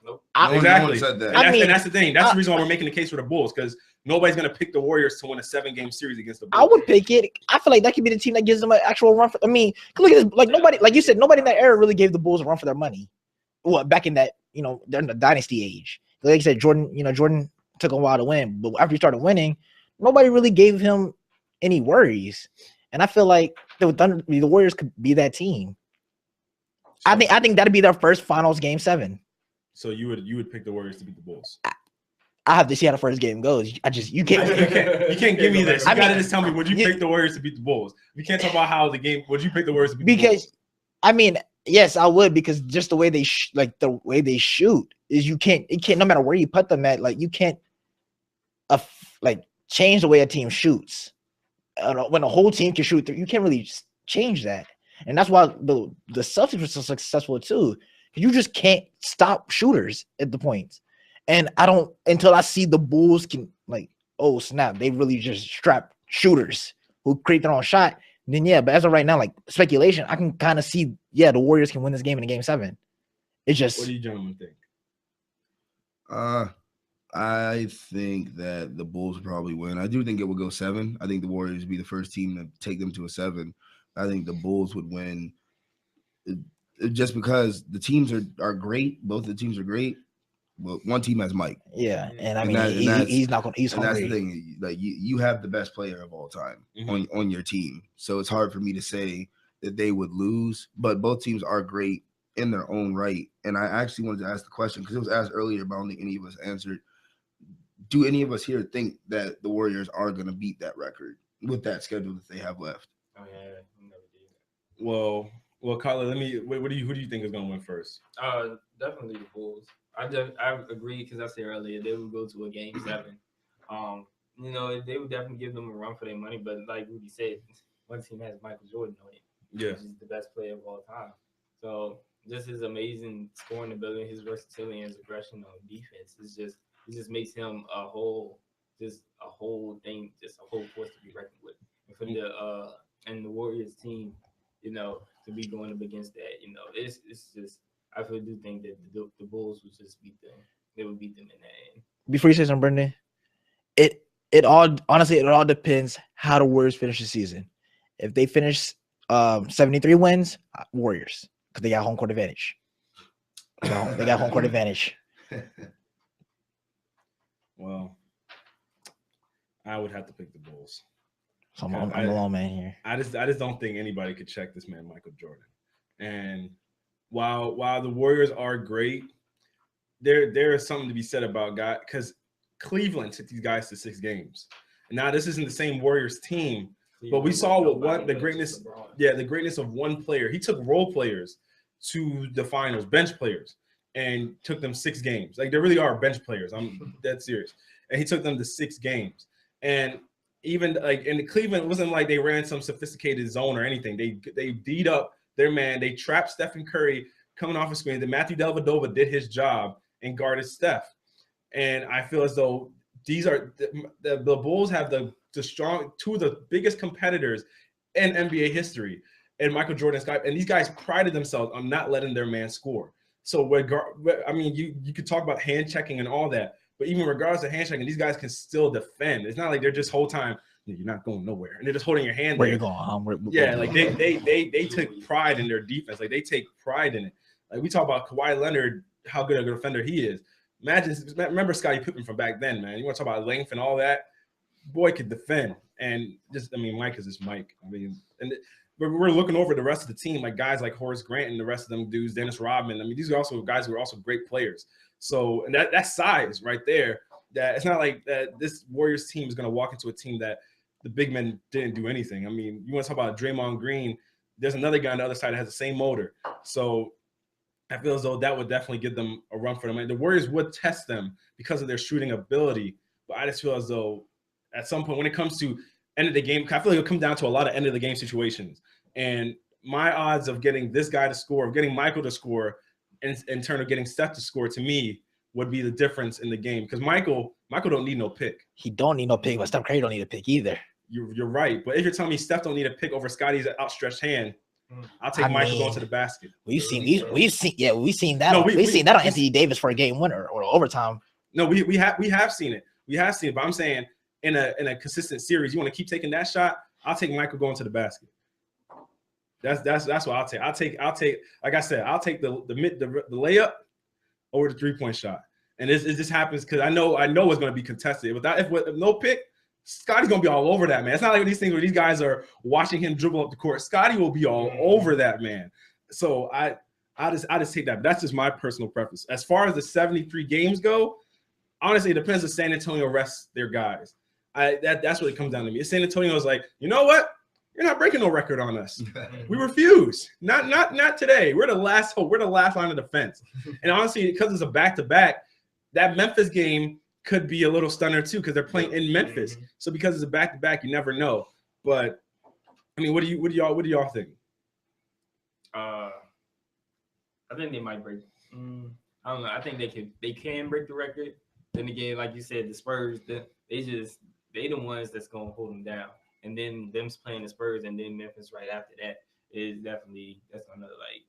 exactly. Said that. And that's the thing. That's the reason why we're making the case for the Bulls, because nobody's gonna pick the Warriors to win a 7-game series against the Bulls. I would pick it. I feel like that could be the team that gives them an actual run for. I mean, look at this. Like nobody, like you said, nobody in that era really gave the Bulls a run for their money. Well, back in that, they're in the dynasty age. Like I said, Jordan took a while to win, but after he started winning, nobody really gave him any worries. And I feel like the Warriors could be that team. So, I think that'd be their first Finals Game 7. So you would pick the Warriors to beat the Bulls? I have to see how the first game goes. You can't give me this. You gotta just tell me, would you pick the Warriors to beat the Bulls? We can't talk about how the game. Would you pick the Warriors to beat the Bulls? I mean, yes, I would, because just the way they shoot is you can't no matter where you put them at, like you can't change the way a team shoots. When a whole team can shoot, you can't really change that, and that's why the Celtics were so successful too. You just can't stop shooters at the points. And I don't until I see the Bulls can oh snap, they really just strap shooters who create their own shot. Then yeah, but as of right now, like speculation, I can kind of see the Warriors can win this game in Game 7. It's just, what do you gentlemen think? I think that the Bulls probably win. I do think it will go 7. I think the Warriors would be the first team to take them to a 7. I think the Bulls would win. Just because the teams are great, both of the teams are great, but one team has Mike. Yeah, and I mean he's not going. He's hungry. And that's the thing. Like you have the best player of all time on your team, so it's hard for me to say that they would lose. But both teams are great in their own right. And I actually wanted to ask the question because it was asked earlier, but I don't think any of us answered. Do any of us here think that the Warriors are going to beat that record with that schedule that they have left? Oh yeah, never did. Well, Colin, who do you think is going to win first? Definitely the Bulls. I agree because I said earlier they would go to a Game 7. They would definitely give them a run for their money. But like Rudy said, one team has Michael Jordan on it, which is the best player of all time. So just his amazing scoring ability, his versatility, and his aggression on defense it just makes him a whole thing, just a whole force to be reckoned with. And for the Warriors team, to be going up against that, it's just I do think that the Bulls would just beat them. They would beat them in that end. Before you say something, Brendan, it all depends how the Warriors finish the season. If they finish 73 wins, Warriors, because they got home court advantage. They got home court advantage. Well, I would have to pick the Bulls. So I'm a lone man here. I just don't think anybody could check this man, Michael Jordan. And while the Warriors are great, there is something to be said about guys, because Cleveland took these guys to 6 games. And now this isn't the same Warriors team, but we saw the greatness of one player. He took role players to the finals, bench players, and took them 6 games. Like, there really are bench players. I'm dead serious. And he took them to 6 games. And even like in the Cleveland, it wasn't like they ran some sophisticated zone or anything. They beat up their man. They trapped Stephen Curry coming off a screen. Then Matthew Dellavedova did his job and guarded Steph. And I feel as though these are the Bulls have the strong, 2 of the biggest competitors in NBA history, and Michael Jordan and Scottie. And these guys prided themselves on not letting their man score. So I mean, you could talk about hand checking and all that, but even regardless of hand checking, these guys can still defend. It's not like they're just whole time you're not going nowhere, and they're just holding your hand. Where you going? Yeah, like they took pride in their defense. Like they take pride in it. Like we talk about Kawhi Leonard, how good a defender he is. Remember Scottie Pippen from back then, man. You want to talk about length and all that? Boy could defend, and Mike is just Mike. I mean, but we're looking over the rest of the team, like guys like Horace Grant and the rest of them dudes, Dennis Rodman. I mean, these are also guys who are also great players. So, and that size right there, that it's not like that this Warriors team is going to walk into a team that the big men didn't do anything. I mean, you want to talk about Draymond Green, there's another guy on the other side that has the same motor. So I feel as though that would definitely give them a run for them. And the Warriors would test them because of their shooting ability. But I just feel as though at some point when it comes to end of the game, I feel like it'll come down to a lot of end of the game situations. And my odds of getting this guy to score, of getting Michael to score, and in turn of getting Steph to score, to me, would be the difference in the game. Because Michael don't need no pick. He don't need no pick, but Steph Curry don't need a pick either. You're right. But if you're telling me Steph don't need a pick over Scotty's outstretched hand, I'll take Michael going to the basket. We've seen that. No, we've seen that on Anthony Davis for a game winner or overtime. No, we have seen it. We have seen it. But I'm saying in a consistent series, you want to keep taking that shot. I'll take Michael going to the basket. That's what I'll take. I'll take like I said, I'll take the layup over the 3-point shot. And it just happens because I know it's going to be contested. With no pick, Scotty's going to be all over that, man. It's not like these things where these guys are watching him dribble up the court. Scotty will be all over that, man. So I just take that. But that's just my personal preference. As far as the 73 games go, honestly, it depends if San Antonio rests their guys. That's what it comes down to me. If San Antonio's like, you know what? You're not breaking no record on us. We refuse. Not today. We're the last hope. We're the last line of defense. And honestly, because it's a back-to-back, that Memphis game could be a little stunner too because they're playing in Memphis. So because it's a back-to-back, you never know. But I mean, what do y'all think? I think they might break. I don't know. I think they can break the record. Then again, like you said, the Spurs, they the ones that's gonna hold them down. And then them playing the Spurs and then Memphis right after that is definitely that's gonna like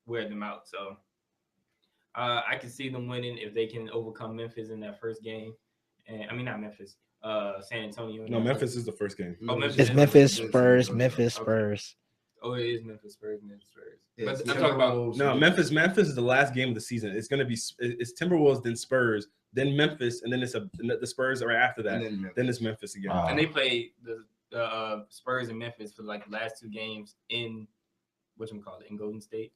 wear them out. So I can see them winning if they can overcome Memphis in that first game. And I mean not Memphis, San Antonio. No, Memphis is the first game. Oh, it's Memphis Spurs. Memphis Spurs. Oh, it is Memphis Spurs. Yeah, but I'm talking about Memphis is the last game of the season. It's gonna be Timberwolves, then Spurs, then Memphis, and then the Spurs right after that. Then it's Memphis again. And they play the Spurs and Memphis for like the last two games in in Golden State.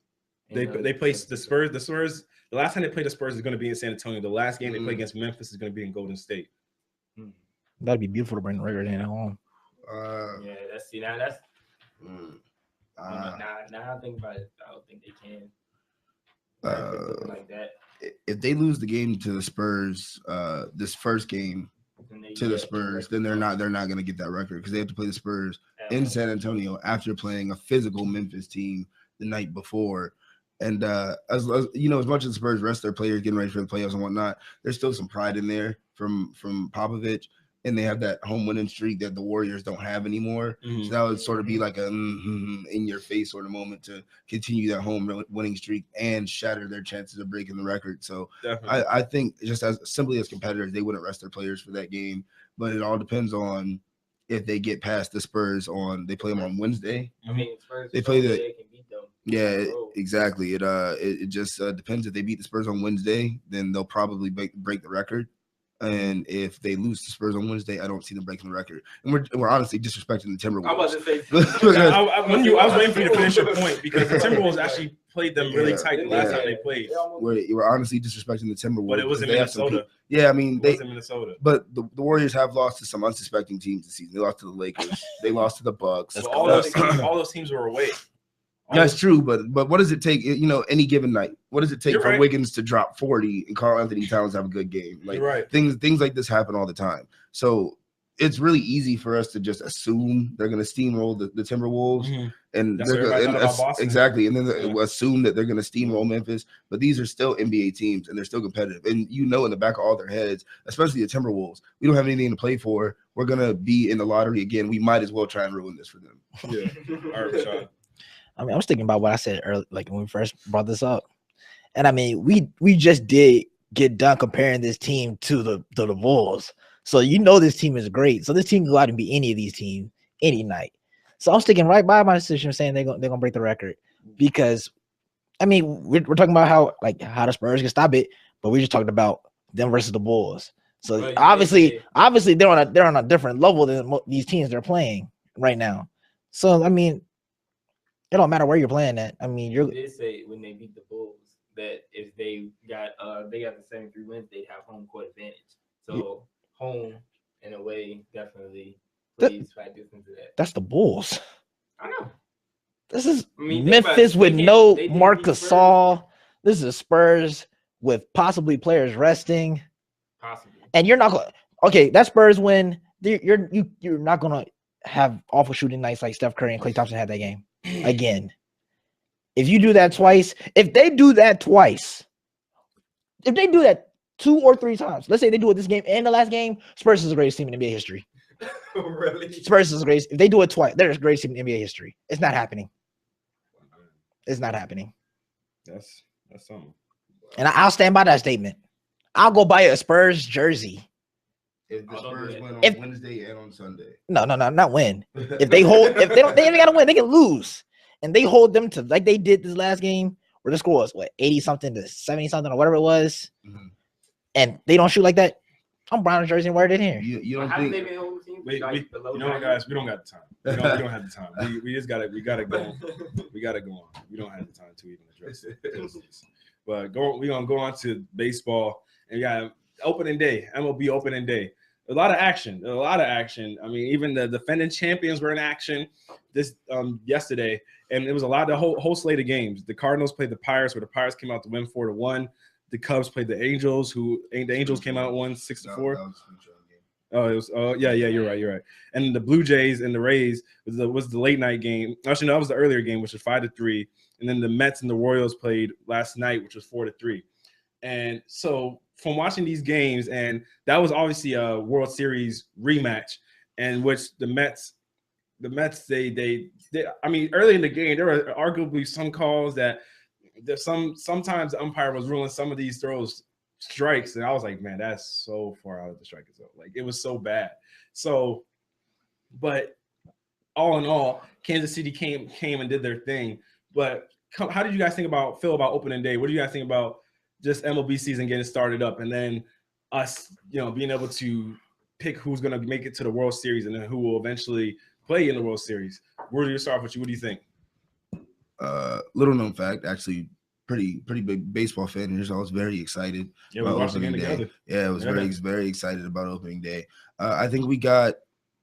They play the Spurs. The Spurs. The last time they played the Spurs is going to be in San Antonio. The last game they play against Memphis is going to be in Golden State. That'd be beautiful to bring the record in at home. Yeah, that's. Now I think about it. I don't think they can. Like that. If they lose the game to the Spurs, this first game to the Spurs, then they're not going to get that record because they have to play the Spurs in San Antonio after playing a physical Memphis team the night before. And as much as the Spurs rest their players getting ready for the playoffs and whatnot, there's still some pride in there from Popovich. And they have that home winning streak that the Warriors don't have anymore. So that would sort of be like a in your face sort of moment to continue that home winning streak and shatter their chances of breaking the record. So I think just as simply as competitors, they wouldn't rest their players for that game. But it all depends on if they get past the Spurs they play them on Wednesday. I mean, Spurs they play they can beat them. Yeah, exactly. It just depends. If they beat the Spurs on Wednesday, then they'll probably break the record. And if they lose to Spurs on Wednesday, I don't see them breaking the record. And we're honestly disrespecting the Timberwolves. I wasn't saying. I was waiting for you to finish your point because the Timberwolves actually played them really tight the last time they played. We're honestly disrespecting the Timberwolves. But it was in Minnesota. I mean, it was in Minnesota. But the Warriors have lost to some unsuspecting teams this season. They lost to the Lakers. They lost to the Bucks. Well, all those teams were away. That's true, but what does it take? Any given night, what does it take for Wiggins to drop 40 and Karl Anthony Towns have a good game? Like things like this happen all the time. So it's really easy for us to just assume they're going to steamroll the Timberwolves, and exactly, and then assume that they're going to steamroll Memphis. But these are still NBA teams, and they're still competitive. And in the back of all their heads, especially the Timberwolves, we don't have anything to play for. We're going to be in the lottery again. We might as well try and ruin this for them. Yeah. All right, Rashad. I mean, I was thinking about what I said earlier, like when we first brought this up. And I mean, we just did get done comparing this team to the Bulls. So this team is great. So this team can go out and beat any of these teams any night. So I'm sticking right by my decision saying they're gonna break the record because I mean we're talking about how the Spurs can stop it, but we just talked about them versus the Bulls. So Well, obviously they're on a different level than these teams they're playing right now. So I mean, it don't matter where you're playing at. I mean, you did say when they beat the Bulls that if they got the 73 wins, they'd have home court advantage. So home and away definitely plays factors into that. That's the Bulls. I know. This is Memphis with no Marc Gasol. This is Spurs with possibly players resting. Possibly. And you're not going. Okay, that Spurs win. You're not gonna have awful shooting nights like Steph Curry and Klay Thompson had that game again. If you do that twice, if they do that 2 or 3 times, let's say they do it this game and the last game, Spurs is the greatest team in NBA history. Really? Spurs is the greatest. If they do it twice, they're the greatest team in NBA history. It's not happening. It's not happening. That's something. And I'll stand by that statement. I'll go buy a Spurs jersey. If the Spurs win on Wednesday and on Sunday. No, not win. If they ain't gotta win, they can lose. And they hold them to like they did this last game where the score was 80 something to 70 something or whatever it was. Mm-hmm. And they don't shoot like that. I'm buying a jersey and wear it in here. You don't think they been holding team? You know what, guys? We don't got the time. We don't have the time. We just gotta go. We gotta go on. We don't have the time to even address it. But we're gonna go on to baseball and opening day, MLB opening day. A lot of action. I mean, even the defending champions were in action this yesterday, and it was a lot of whole slate of games. The Cardinals played the Pirates, where the Pirates came out to win 4-1. The Cubs played the Angels, the Angels came out won 6-4. Oh, it was. Oh, yeah. You're right. And the Blue Jays and the Rays was the late night game. Actually, no, that was the earlier game, which was 5-3. And then the Mets and the Royals played last night, which was 4-3. And so from watching these games, and that was obviously a World Series rematch, in which the Mets, they I mean, early in the game, there were arguably some calls that sometimes the umpire was ruling some of these throws strikes, and I was like, man, that's so far out of the strike zone. Like, it was so bad. So, but all in all, Kansas City came and did their thing. But how did you guys feel about opening day? What do you guys think about just MLB season getting started up, and then us, being able to pick who's going to make it to the World Series and then who will eventually play in the World Series? Where do you start with you? What do you think? Little known fact, actually, pretty big baseball fan here, so I was very excited. Yeah, we watched the game together. Yeah, I was very excited about opening day. I think we got.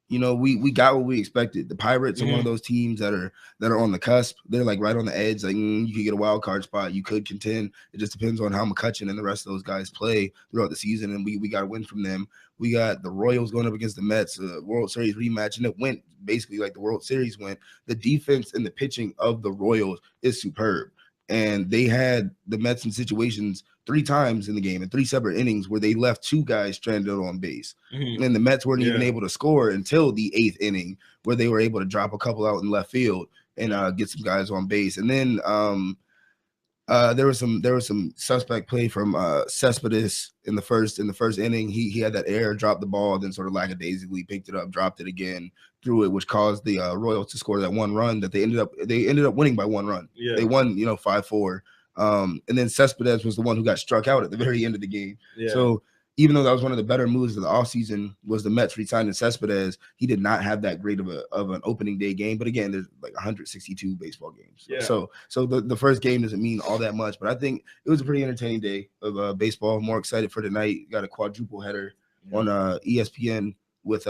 We got what we expected. The Pirates are one of those teams that are on the cusp. They're like right on the edge. Like you could get a wild card spot. You could contend. It just depends on how McCutchen and the rest of those guys play throughout the season. And we got a win from them. We got the Royals going up against the Mets, World Series rematch, and it went basically like the World Series went. The defense and the pitching of the Royals is superb. And they had the Mets in situations 3 times in the game in 3 separate innings where they left 2 guys stranded on base. Mm-hmm. And the Mets weren't even able to score until the 8th inning, where they were able to drop a couple out in left field and get some guys on base. And then there was some suspect play from Cespedes in the first inning. He had that error, dropped the ball, then sort of lackadaisically picked it up, dropped it again, threw it, which caused the Royals to score that 1 run that they ended up winning by 1 run. Yeah. They won 5-4. And then Cespedes was the one who got struck out at the very end of the game. Yeah. So even though that was one of the better moves of the offseason was the Mets re-signing Cespedes, he did not have that great of an opening day game. But again, there's like 162 baseball games. Yeah. So the first game doesn't mean all that much. But I think it was a pretty entertaining day of baseball. More excited for tonight. Got a quadruple header on ESPN with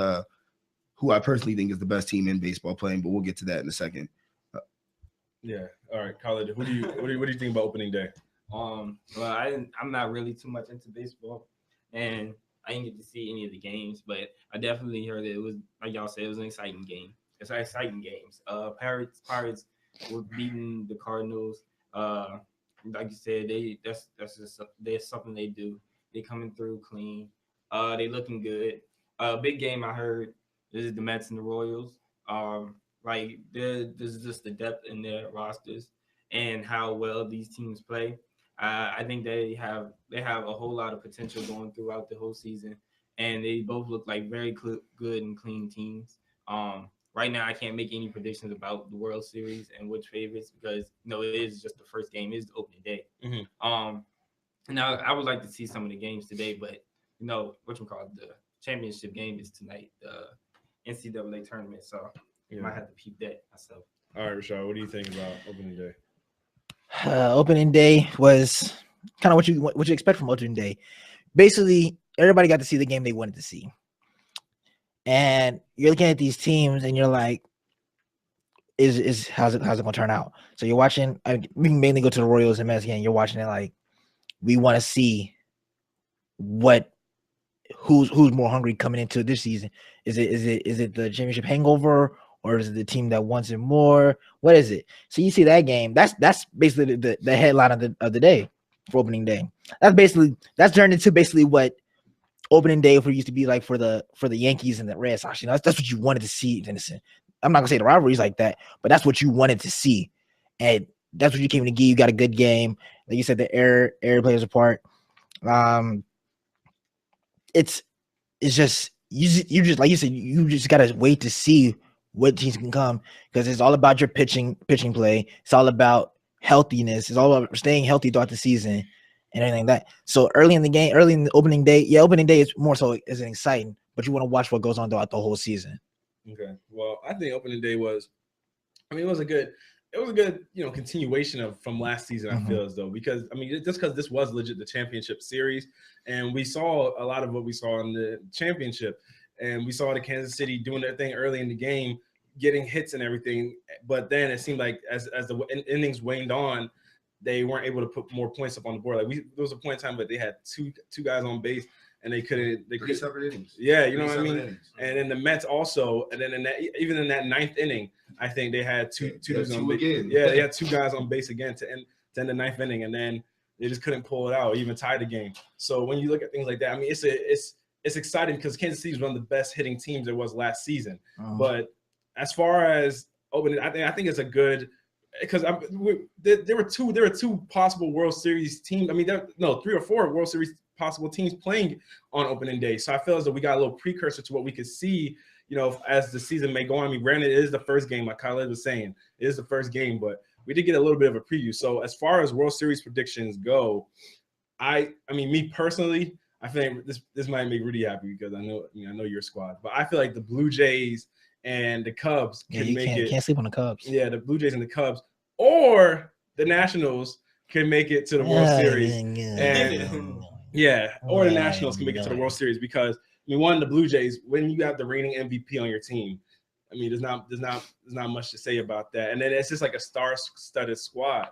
who I personally think is the best team in baseball playing. But we'll get to that in a second. Yeah. All right, Colin. What do you think about opening day? Well, I'm not really too much into baseball, and I didn't get to see any of the games, but I definitely heard that it was, like y'all said, it was an exciting game. It's an exciting games. Pirates were beating the Cardinals. Like you said, that's something they do. They coming through clean. They looking good. Big game I heard. This is the Mets and the Royals. There's just the depth in their rosters and how well these teams play. I think they have a whole lot of potential going throughout the whole season, and they both look like very good and clean teams. Right now, I can't make any predictions about the World Series and which favorites because it is just the first game, it is the opening day. Mm-hmm. Now I would like to see some of the games today, but the championship game is tonight, the NCAA tournament, so you might have to peep that myself. All right, Rashad, what do you think about opening day? Opening day was kind of what you expect from opening day. Basically, everybody got to see the game they wanted to see, and you're looking at these teams, and you're like, "Is how's it going to turn out?" So you're watching. We can mainly go to the Royals and Mets game. You're watching it like we want to see who's more hungry coming into this season. Is it the championship hangover? Or is it the team that wants it more? What is it? So you see that game. That's basically the headline of the day for opening day. That's turned into basically what opening day used to be like for the Yankees and the Red Sox. That's what you wanted to see, Denison. I'm not gonna say the rivalries like that, but that's what you wanted to see, and that's what you came to get. You got a good game, like you said. The air plays a part. It's just you just like you said. You just gotta wait to see what teams can come, because it's all about your pitching play. It's all about healthiness. It's all about staying healthy throughout the season and everything like that. So early in the opening day, opening day is more so isn't exciting, but you want to watch what goes on throughout the whole season. Okay. Well, I think opening day was a good continuation from last season. I feel as though, because just because this was legit the championship series, and we saw a lot of what we saw in the championship. And we saw the Kansas City doing their thing early in the game, getting hits and everything. But then it seemed like as the innings waned on, they weren't able to put more points up on the board. Like there was a point in time, but they had two guys on base, and they couldn't. Three separate innings. Yeah, you know what I mean. Innings. And then the Mets also, and then even in that ninth inning, I think they had two dudes on base. Again. Yeah, they had two guys on base again to end the ninth inning, and then they just couldn't pull it out, even tie the game. So when you look at things like that, it's exciting because Kansas City is one of the best hitting teams there was last season. But as far as opening, I think it's a good, because there were two possible World Series teams. 3 or 4 World Series possible teams playing on opening day. So I feel as though we got a little precursor to what we could see, as the season may go on. Granted, it is the first game, like Khaled was saying, it is the first game, but we did get a little bit of a preview. So as far as World Series predictions go, me personally, I think this might make Rudy happy because I know your squad, but I feel like the Blue Jays and the Cubs can't sleep on the Cubs. Yeah, the Blue Jays and the Cubs, or the Nationals can make it to the World Series. Or the Nationals can make it to the World Series because one, the Blue Jays, when you have the reigning MVP on your team, there's not much to say about that, and then it's just like a star-studded squad.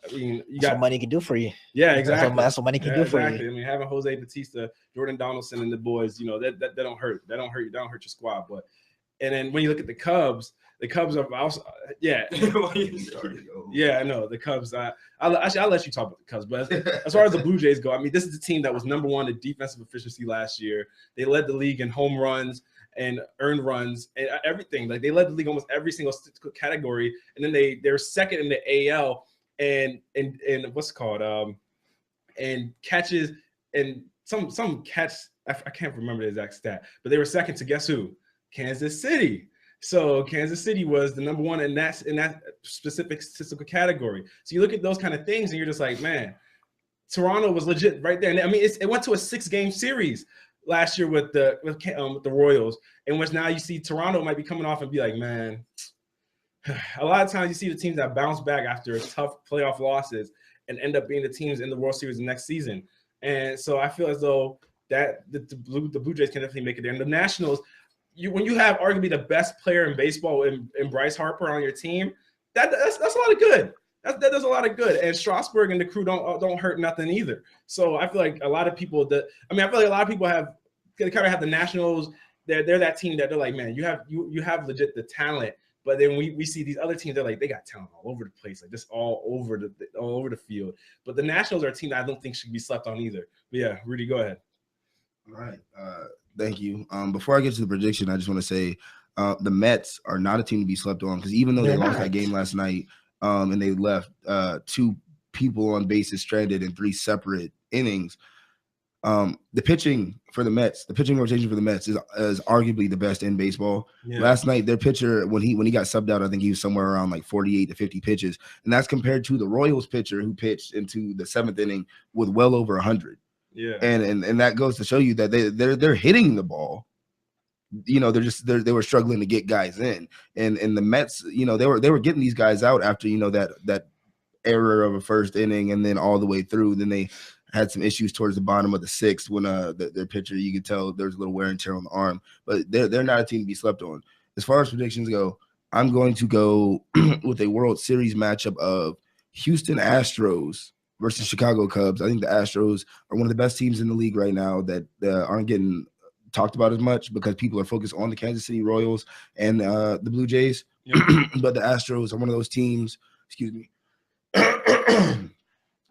That's what money can do for you. Yeah, exactly. That's what money can do for you. Having Jose Bautista, Jordan Donaldson, and the boys, that don't hurt. That don't hurt your squad. But and then when you look at the Cubs are also yeah. Yeah, I know the Cubs. I'll let you talk about the Cubs. But as far as the Blue Jays go, this is the team that was number 1 in defensive efficiency last year. They led the league in home runs and earned runs and everything. Like they led the league almost every single category. And then they're second in the AL. And what's it called and catches and some catch, I can't remember the exact stat, but they were second to guess who? Kansas City. So Kansas City was the number 1 in that specific statistical category. So you look at those kind of things and you're just like, man, Toronto was legit right there. And it went to a 6-game series last year with the Royals, in which now you see Toronto might be coming off and be like, man, a lot of times you see the teams that bounce back after tough playoff losses and end up being the teams in the World Series the next season. And so I feel as though that the Blue Jays can definitely make it there. And the Nationals, when you have arguably the best player in baseball in Bryce Harper on your team, that's a lot of good. That does a lot of good. And Strasburg and the crew don't hurt nothing either. So I feel like a lot of people have kind of have the Nationals. They're that team that they're like, man, you have legit the talent. But then we see these other teams, they're like, they got talent all over the place, like just all over the field. But the Nationals are a team that I don't think should be slept on either. But yeah, Rudy, go ahead. All right. Thank you. Before I get to the prediction, I just want to say the Mets are not a team to be slept on, because even though they lost that game last night and they left 2 people on bases stranded in 3 separate innings. The pitching for the Mets, the pitching rotation for the Mets is arguably the best in baseball. Yeah. Last night, their pitcher, when he got subbed out, I think he was somewhere around like 48 to 50 pitches, and that's compared to the Royals pitcher who pitched into the 7th inning with well over 100. Yeah, and that goes to show you that they're hitting the ball. You know, they were struggling to get guys in, and the Mets, you know, they were getting these guys out after, you know, that error of a first inning, and then all the way through. Then they had some issues towards the bottom of the 6th when their pitcher, you could tell there's a little wear and tear on the arm, but they're not a team to be slept on. As far as predictions go, I'm going to go with a World Series matchup of Houston Astros versus Chicago Cubs. I think the Astros are one of the best teams in the league right now that aren't getting talked about as much because people are focused on the Kansas City Royals and the Blue Jays. Yep. But the Astros are one of those teams, excuse me.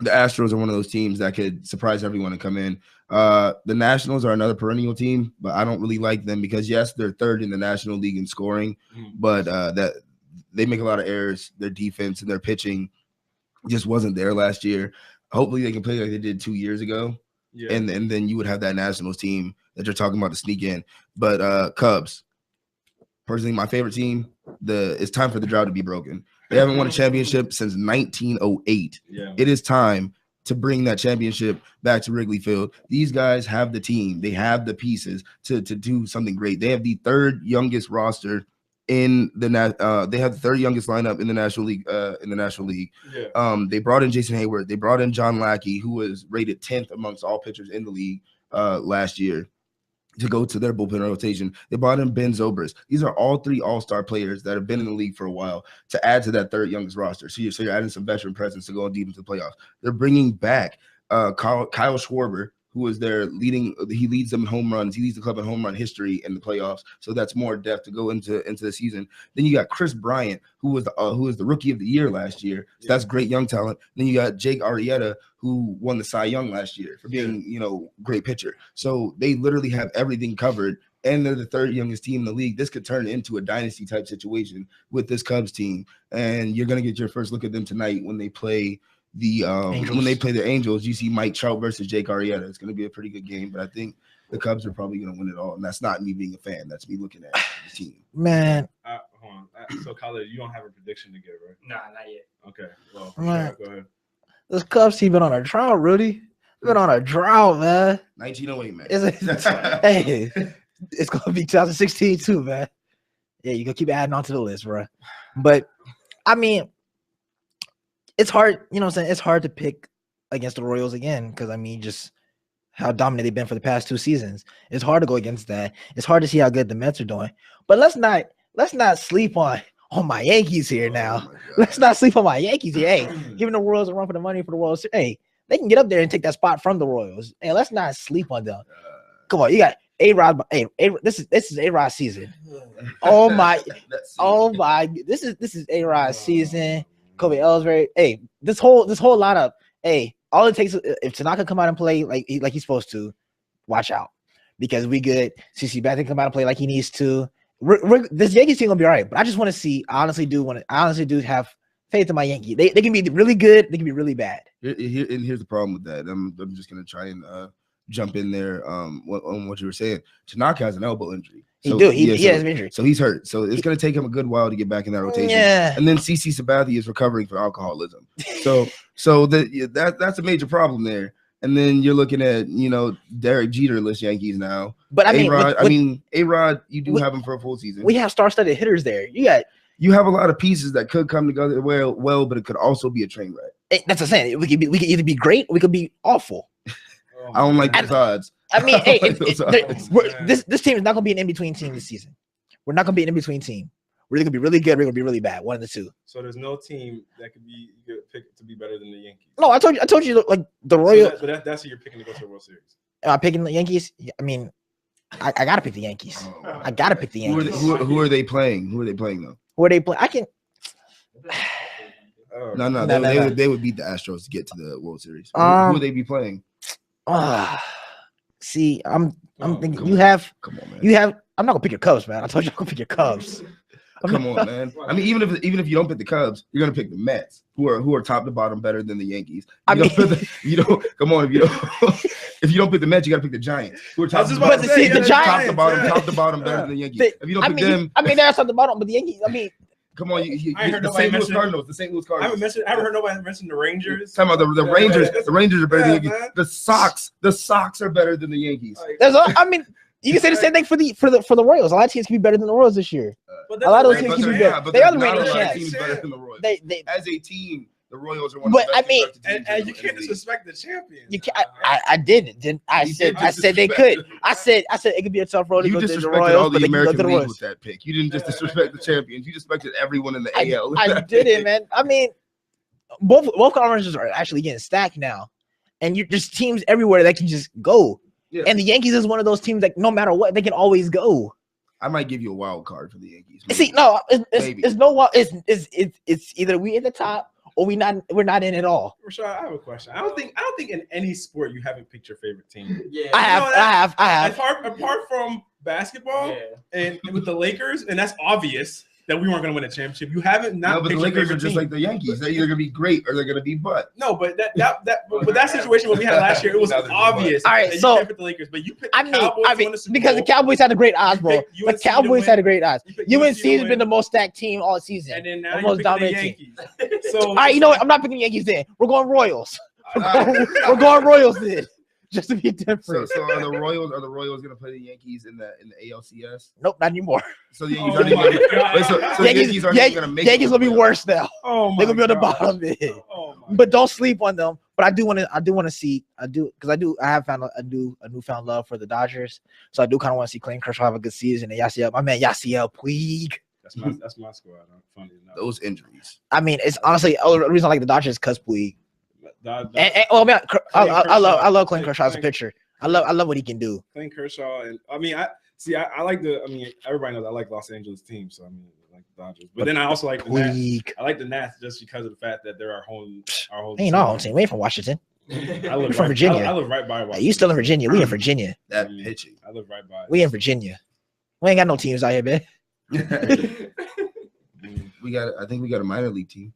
The Astros are one of those teams that could surprise everyone and come in. The Nationals are another perennial team, but I don't really like them because, yes, they're 3rd in the National League in scoring, but that they make a lot of errors. Their defense and their pitching just wasn't there last year. Hopefully they can play like they did 2 years ago, and then you would have that Nationals team that you're talking about to sneak in. But Cubs, personally, my favorite team. It's time for the drought to be broken. They haven't won a championship since 1908. Yeah. It is time to bring that championship back to Wrigley Field. These guys have the team. They have the pieces to do something great. They have the 3rd youngest roster in the they have the 3rd youngest lineup in the National League. Yeah. They brought in Jason Hayward. They brought in John Lackey, who was rated 10th amongst all pitchers in the league last year, to go to their bullpen rotation. They brought in Ben Zobrist. These are all 3 all-star players that have been in the league for a while to add to that 3rd youngest roster. So you're adding some veteran presence to go deep into the playoffs. They're bringing back Kyle Schwarber, who is their he leads them in home runs. He leads the club in home run history in the playoffs. So that's more depth to go into the season. Then you got Chris Bryant, who was the rookie of the year last year. So that's great young talent. Then you got Jake Arrieta, who won the Cy Young last year for being, you know, great pitcher. So they literally have everything covered, and they're the 3rd youngest team in the league. This could turn into a dynasty type situation with this Cubs team, and you're gonna get your first look at them tonight when they play the Angels. You see Mike Trout versus Jake Arrieta. It's gonna be a pretty good game, but I think the Cubs are probably gonna win it all, and that's not me being a fan. That's me looking at the team. Man, hold on. So, Khaled, you don't have a prediction to give, right? Nah, not yet. Okay. Well, go ahead. This Cubs team been on a drought, Rudy. Been on a drought, man. 1908, man. Hey, it's gonna be 2016 too, man. Yeah, you gonna keep adding on to the list, bro. But I mean, it's hard. You know what I'm saying? It's hard to pick against the Royals again because I mean, just how dominant they've been for the past 2 seasons. It's hard to go against that. It's hard to see how good the Mets are doing. But let's not sleep on my Yankees here now. Let's not sleep on my Yankees here. Hey, giving the Royals a run for the money for the World Series. Hey, they can get up there and take that spot from the Royals. Hey, let's not sleep on them. Come on, you got A-Rod. Hey, this is A-Rod season. Oh my, this is A-Rod season. Kobe Ellsbury. Hey, this whole lineup. Hey, all it takes if Tanaka come out and play like he's supposed to, watch out because we good. CC Batten come out and play like he needs to. This Yankees team gonna be all right, but I just want to see. I honestly do have faith in my Yankee. They can be really good. They can be really bad. And here's the problem with that. I'm just gonna try and jump in there on what you were saying. Tanaka has an elbow injury. So, he has an injury. So he's hurt. So it's going to take him a good while to get back in that rotation. Yeah. And then CC Sabathia is recovering from alcoholism. So that's a major problem there. And then you're looking at, you know, Derek Jeter-less Yankees now. But I mean, A-Rod, you do have him for a full season. We have star-studded hitters there. You have a lot of pieces that could come together well, but it could also be a train wreck. That's what I'm saying. We could either be great or we could be awful. I don't like those odds. I mean, hey, this team is not going to be an in-between team this season. We're not going to be an in-between team. We're either going to be really good or we're going to be really bad. One of the two. So there's no team that could be you could pick to be better than the Yankees. No, I told you like the Royals. So that's who you're picking to go to the World Series. Am I picking the Yankees? I mean, I got to pick the Yankees. I got to pick the Yankees. Who are they playing? Who are they playing though? Who are they playing? I can. No. They would beat the Astros to get to the World Series. Who would they be playing? See, I'm thinking come you have. Come on, man. You have. I'm not gonna pick your Cubs, man. I told you I'm gonna pick your Cubs. Come on, man. I mean, even if you don't pick the Cubs, you're gonna pick the Mets, who are top to bottom better than the Yankees. Come on, if you don't pick the Mets, you gotta pick the Giants, who are top to bottom better than the Yankees. If you don't pick them, they're top to bottom, but the Yankees. I mean, come on, the St. Louis Cardinals. The St. Louis Cardinals. I haven't heard nobody mention the Rangers. Talking about the Rangers. The Rangers are better than the Yankees. The Sox are better than the Yankees. You can say the same thing for the Royals. A lot of teams can be better than the Royals this year. A lot of those teams can be better. They are the reigning champs. As a team, the Royals are one of the best teams. And you can't disrespect the champions. You can't. I didn't. I said they could. I said it could be a tough road to go to the Royals, all the American League with that pick. You didn't just disrespect the champions. You disrespected everyone in the AL. I didn't, man. I mean, both conferences are actually getting stacked now, and there's teams everywhere that can just go. Yeah. And the Yankees is one of those teams that no matter what, they can always go. I might give you a wild card for the Yankees. Maybe. See, no, it's no wild. It's either we in the top or we're not in at all. Rashad, I have a question. I don't think in any sport you haven't picked your favorite team. Yeah, I have. Apart from basketball and with the Lakers, and that's obvious that we weren't going to win a championship. You haven't not. No, but the Lakers are just like the Yankees. They're either going to be great or they're going to be butt. No, but that situation what we had last year, it was obvious. All right, so you picked the Lakers, but you picked the Cowboys to win the Super Bowl. Because the Cowboys had a great odds, bro. The Cowboys had a great odds. UNC has been the most stacked team all season. And then now the most dominant the Yankees. So all right, you know what? I'm not picking the Yankees then. We're going Royals. We're going Royals then. Just to be different. So are the Royals gonna play the Yankees in the ALCS? Nope, not anymore. So the Yankees aren't gonna make Yankees will be worse now. They're gonna be on the bottom of it. But don't sleep on them. But I do want to see I have found a newfound love for the Dodgers. So I do kind of want to see Clayton Kershaw have a good season and Yasiel, my man Yasiel Puig. That's my squad. Funny enough. Those injuries. I mean, it's honestly the reason I like the Dodgers is because Puig. I love Clayton Kershaw as a pitcher. I love what he can do. Clayton Kershaw, and I like everybody knows I like Los Angeles teams, so I like the Dodgers. But then I also like the Nats. I like the Nats just because of the fact that they're our home. Ain't our home team. We ain't from Washington. We're from Virginia. I live right by Washington. You still in Virginia? We in Virginia. That pitching. I live right by. We in Virginia. We ain't got no teams out here, man. I think we got a minor league team.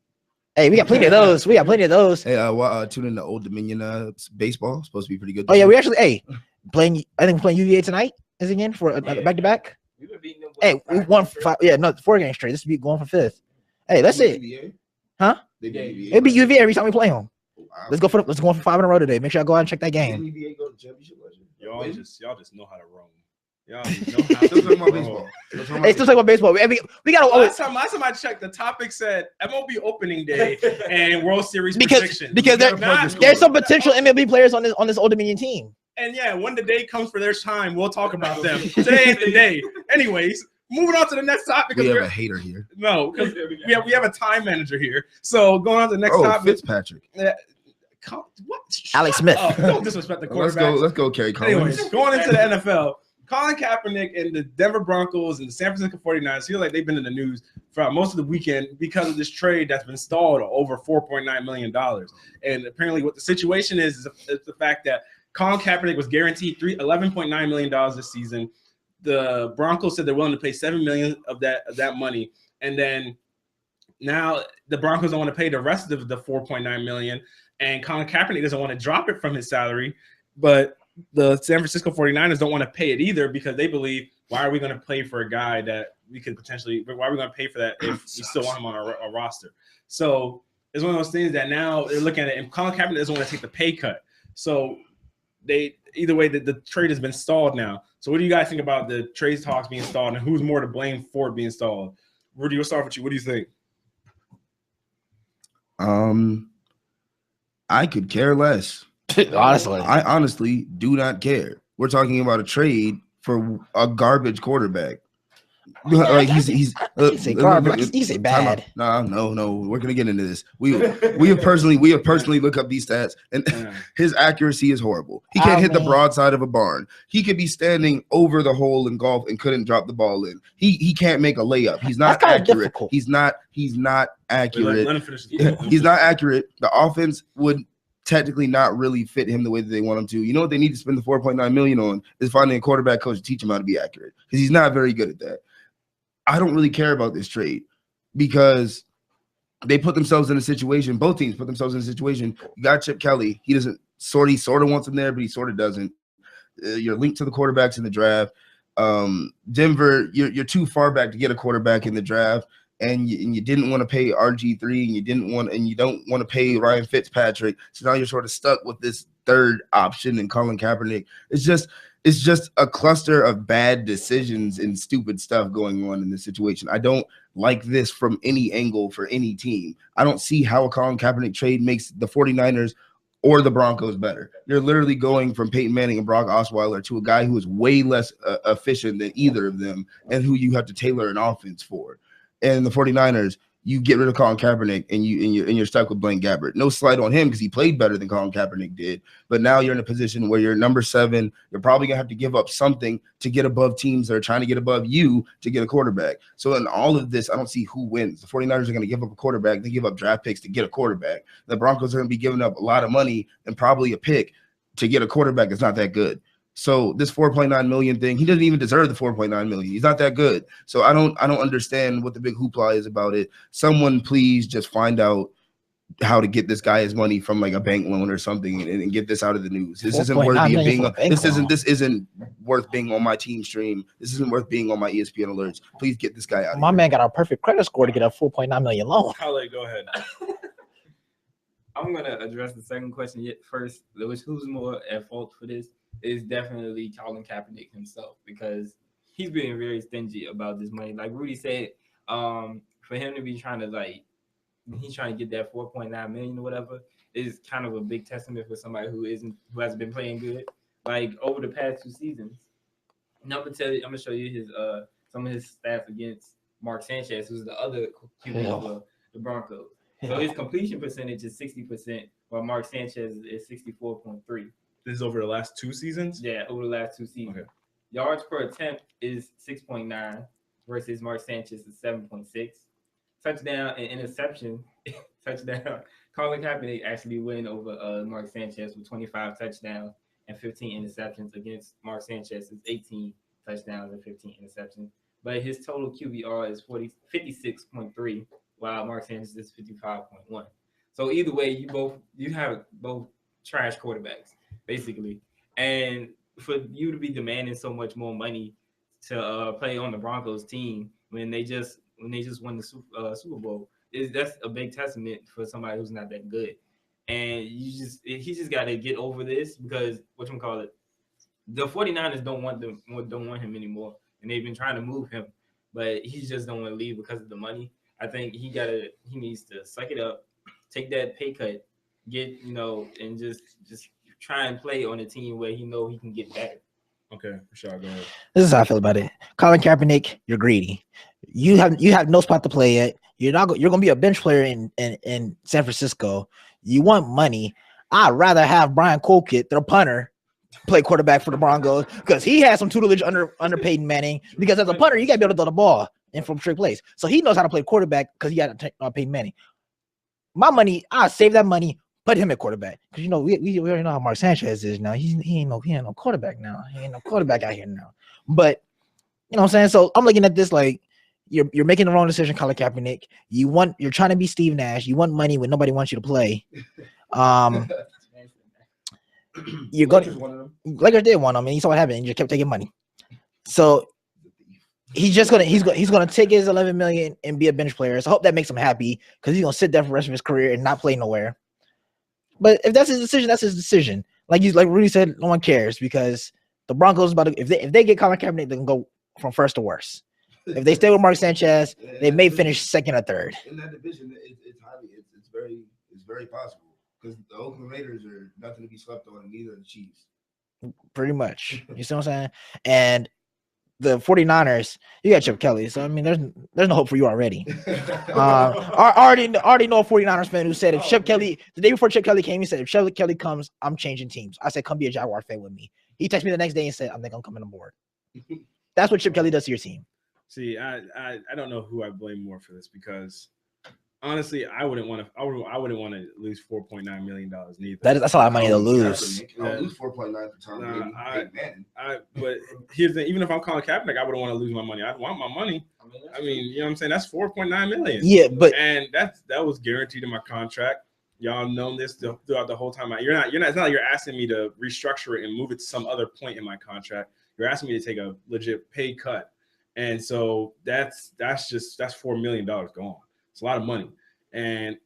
Hey, we got plenty of those. Hey, tune in to Old Dominion baseball. It's supposed to be pretty good. Oh yeah, we actually playing UVA tonight is again for a back to back. Hey, we won 4 games straight. This will be going for 5th. Hey, that's it. UVA? Huh? It'll be UVA every time we play them. Wow. Let's go for 5 in a row today. Make sure y'all go out and check that game. UVA go to championship last year? Y'all just know how to roam. Y'all know how to talking about baseball. Hey, still talking about baseball. We got last time I checked, the topic said MLB opening day and World Series predictions. Because there's some potential MLB players on this Old Dominion team. And when the day comes for their time, we'll talk about them. Today ain't the day. Anyways, moving on to the next topic. We have a hater here. No, because we have a time manager here. So going on to the next topic. Fitzpatrick. What? Alex Smith. Don't disrespect the quarterback. Let's go, Kerry Collins. Anyways, going into the NFL. Colin Kaepernick and the Denver Broncos and the San Francisco 49ers feel like they've been in the news throughout most of the weekend because of this trade that's been stalled over $4.9 million. And apparently what the situation is the fact that Colin Kaepernick was guaranteed $11.9 million this season. The Broncos said they're willing to pay $7 million of that money. And then now the Broncos don't want to pay the rest of the $4.9 million. And Colin Kaepernick doesn't want to drop it from his salary. But the San Francisco 49ers don't want to pay it either because they believe, why are we going to pay for a guy that we could potentially – why are we going to pay for that if we still want him on our roster? So it's one of those things that now they're looking at it, and Colin Kaepernick doesn't want to take the pay cut. So either way, the trade has been stalled now. So what do you guys think about the trade talks being stalled and who's more to blame for it being stalled? Rudy, we'll start with you. What do you think? I could care less. Honestly, I honestly do not care. We're talking about a trade for a garbage quarterback. Like he's garbage. He say bad. No. We're gonna get into this. We have personally looked up these stats, and his accuracy is horrible. He can't hit the broadside of a barn. He could be standing over the hole in golf and couldn't drop the ball in. He can't make a layup. He's not accurate. He's not accurate. Let him finish. He's not accurate. The offense would technically not really fit him the way that they want him to. You know what they need to spend the $4.9 million on is finding a quarterback coach to teach him how to be accurate, because he's not very good at that. I don't really care about this trade because they put themselves in a situation. Both teams put themselves in a situation. You got Chip Kelly. He sort of wants him there, but he sort of doesn't. You're linked to the quarterbacks in the draft. Denver, you're too far back to get a quarterback in the draft, and you didn't want to pay RG3, and you don't want to pay Ryan Fitzpatrick. So now you're sort of stuck with this third option and Colin Kaepernick. It's just a cluster of bad decisions and stupid stuff going on in this situation. I don't like this from any angle for any team. I don't see how a Colin Kaepernick trade makes the 49ers or the Broncos better. You're literally going from Peyton Manning and Brock Osweiler to a guy who is way less efficient than either of them and who you have to tailor an offense for. And the 49ers, you get rid of Colin Kaepernick and you're stuck with Blaine Gabbert. No slight on him because he played better than Colin Kaepernick did. But now you're in a position where you're number 7. You're probably gonna have to give up something to get above teams that are trying to get above you to get a quarterback. So in all of this, I don't see who wins. The 49ers are gonna give up a quarterback. They give up draft picks to get a quarterback. The Broncos are gonna be giving up a lot of money and probably a pick to get a quarterback that's not that good. So this $4.9 million thing, he doesn't even deserve the $4.9 million. He's not that good. So I don't understand what the big hoopla is about it. Someone please just find out how to get this guy his money from like a bank loan or something and get this out of the news. This isn't worthy of being this isn't worth being on my team stream. This isn't worth being on my ESPN alerts. Please get this guy out. My man got a perfect credit score to get a $4.9 million loan. Colin, go ahead. I'm gonna address the second question yet first, which who's more at fault for this is definitely Colin Kaepernick himself, because he's being very stingy about this money. Like Rudy said, for him to be trying to he's trying to get that 4.9 million or whatever is kind of a big testament for somebody who hasn't been playing good like over the past 2 seasons. And I'm gonna show you his some of his stats against Mark Sanchez, who's the other QB of the Broncos. So his completion percentage is 60%, while Mark Sanchez is 64.3. This is over the last 2 seasons? Yeah, over the last 2 seasons. Okay. Yards per attempt is 6.9 versus Mark Sanchez is 7.6. Touchdown and interception. Colin Kaepernick actually win over Mark Sanchez with 25 touchdowns and 15 interceptions against Mark Sanchez's 18 touchdowns and 15 interceptions. But his total QBR is 56.3, while Mark Sanchez is 55.1. So either way, you have both trash quarterbacks, basically. And for you to be demanding so much more money to play on the Broncos team when they just won the Super Bowl, that's a big testament for somebody who's not that good. And he just got to get over this, because the 49ers don't want him anymore, and they've been trying to move him, but he just don't want to leave because of the money. I think he needs to suck it up, take that pay cut, and just try and play on a team where he can get better. Okay, for sure. Go ahead. This is how I feel about it. Colin Kaepernick, you're greedy. You have no spot to play at. You're gonna be a bench player in San Francisco. You want money. I'd rather have Brian Colquitt, the punter, play quarterback for the Broncos, because he has some tutelage under Peyton Manning. Because as a punter, you gotta be able to throw the ball in from trick plays. So he knows how to play quarterback because he got Peyton Manning. My money, I save that money, put him at quarterback, because we already know how Mark Sanchez is now. He ain't no quarterback now. He ain't no quarterback out here now. But you know what I'm saying? So I'm looking at this like you're making the wrong decision, Colin Kaepernick. You're trying to be Steve Nash. You want money when nobody wants you to play. You're going. Lakers did want him, and he saw what happened. And just kept taking money. So he's gonna take his $11 million and be a bench player. So I hope that makes him happy, because he's gonna sit there for the rest of his career and not play nowhere. But if that's his decision, that's his decision. Like Rudy said, no one cares, because the Broncos if they get Colin Kaepernick, they can go from first to worst. If they stay with Mark Sanchez, they may finish second or third. In that division, it's very possible, because the Oakland Raiders are nothing to be slept on, and neither are the Chiefs. Pretty much. You see what I'm saying? And the 49ers, you got Chip Kelly. So I mean, there's no hope for you already. I already know a 49ers fan who said the day before Chip Kelly came, he said, if Chip Kelly comes, I'm changing teams. I said, come be a Jaguar fan with me. He texted me the next day and said, I think I'm coming aboard. That's what Chip Kelly does to your team. See, I don't know who I blame more for this, because honestly, I wouldn't want to lose $4.9 million neither. That's a lot of money to lose. I'll lose 4.9 for Tom Brady. But here's the, even if I'm Colin Kaepernick, I wouldn't want to lose my money. I'd want my money. I mean, you know what I'm saying? That's $4.9 million. Yeah, but and that was guaranteed in my contract. Y'all known this throughout the whole time. It's not like you're asking me to restructure it and move it to some other point in my contract. You're asking me to take a legit pay cut. And so that's $4 million gone. It's a lot of money. And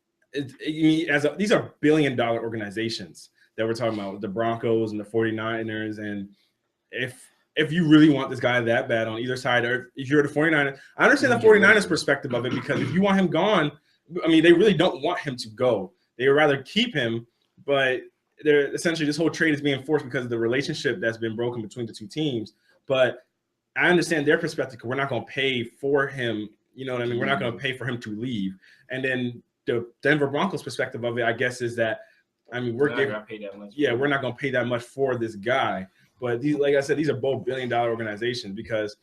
these are billion-dollar organizations that we're talking about, the Broncos and the 49ers. And if you really want this guy that bad on either side, or if you're the 49ers, I understand the 49ers perspective of it, because if you want him gone, I mean, they really don't want him to go. They would rather keep him, but they're essentially, this whole trade is being forced because of the relationship that's been broken between the two teams. But I understand their perspective, because we're not going to pay for him. You know what I mean? We're not going to pay for him to leave. And then the Denver Broncos perspective of it, I guess, is that, I mean, we're not going to pay that much. Yeah, we're not going to pay that much for this guy. But these, like I said, these are both billion-dollar organizations, because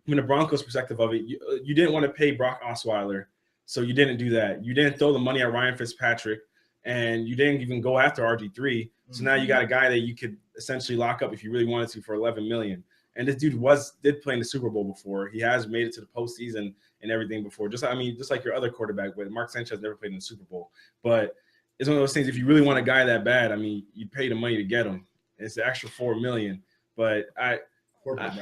from the Broncos perspective of it, you didn't want to pay Brock Osweiler, so you didn't do that. You didn't throw the money at Ryan Fitzpatrick, and you didn't even go after RG3. So now you got a guy that you could essentially lock up if you really wanted to for $11 million. And this dude did play in the Super Bowl before. He has made it to the postseason and everything before. Just like your other quarterback, but Mark Sanchez never played in the Super Bowl. But it's one of those things. If you really want a guy that bad, I mean, you pay the money to get him. It's the extra $4 million. But 4.9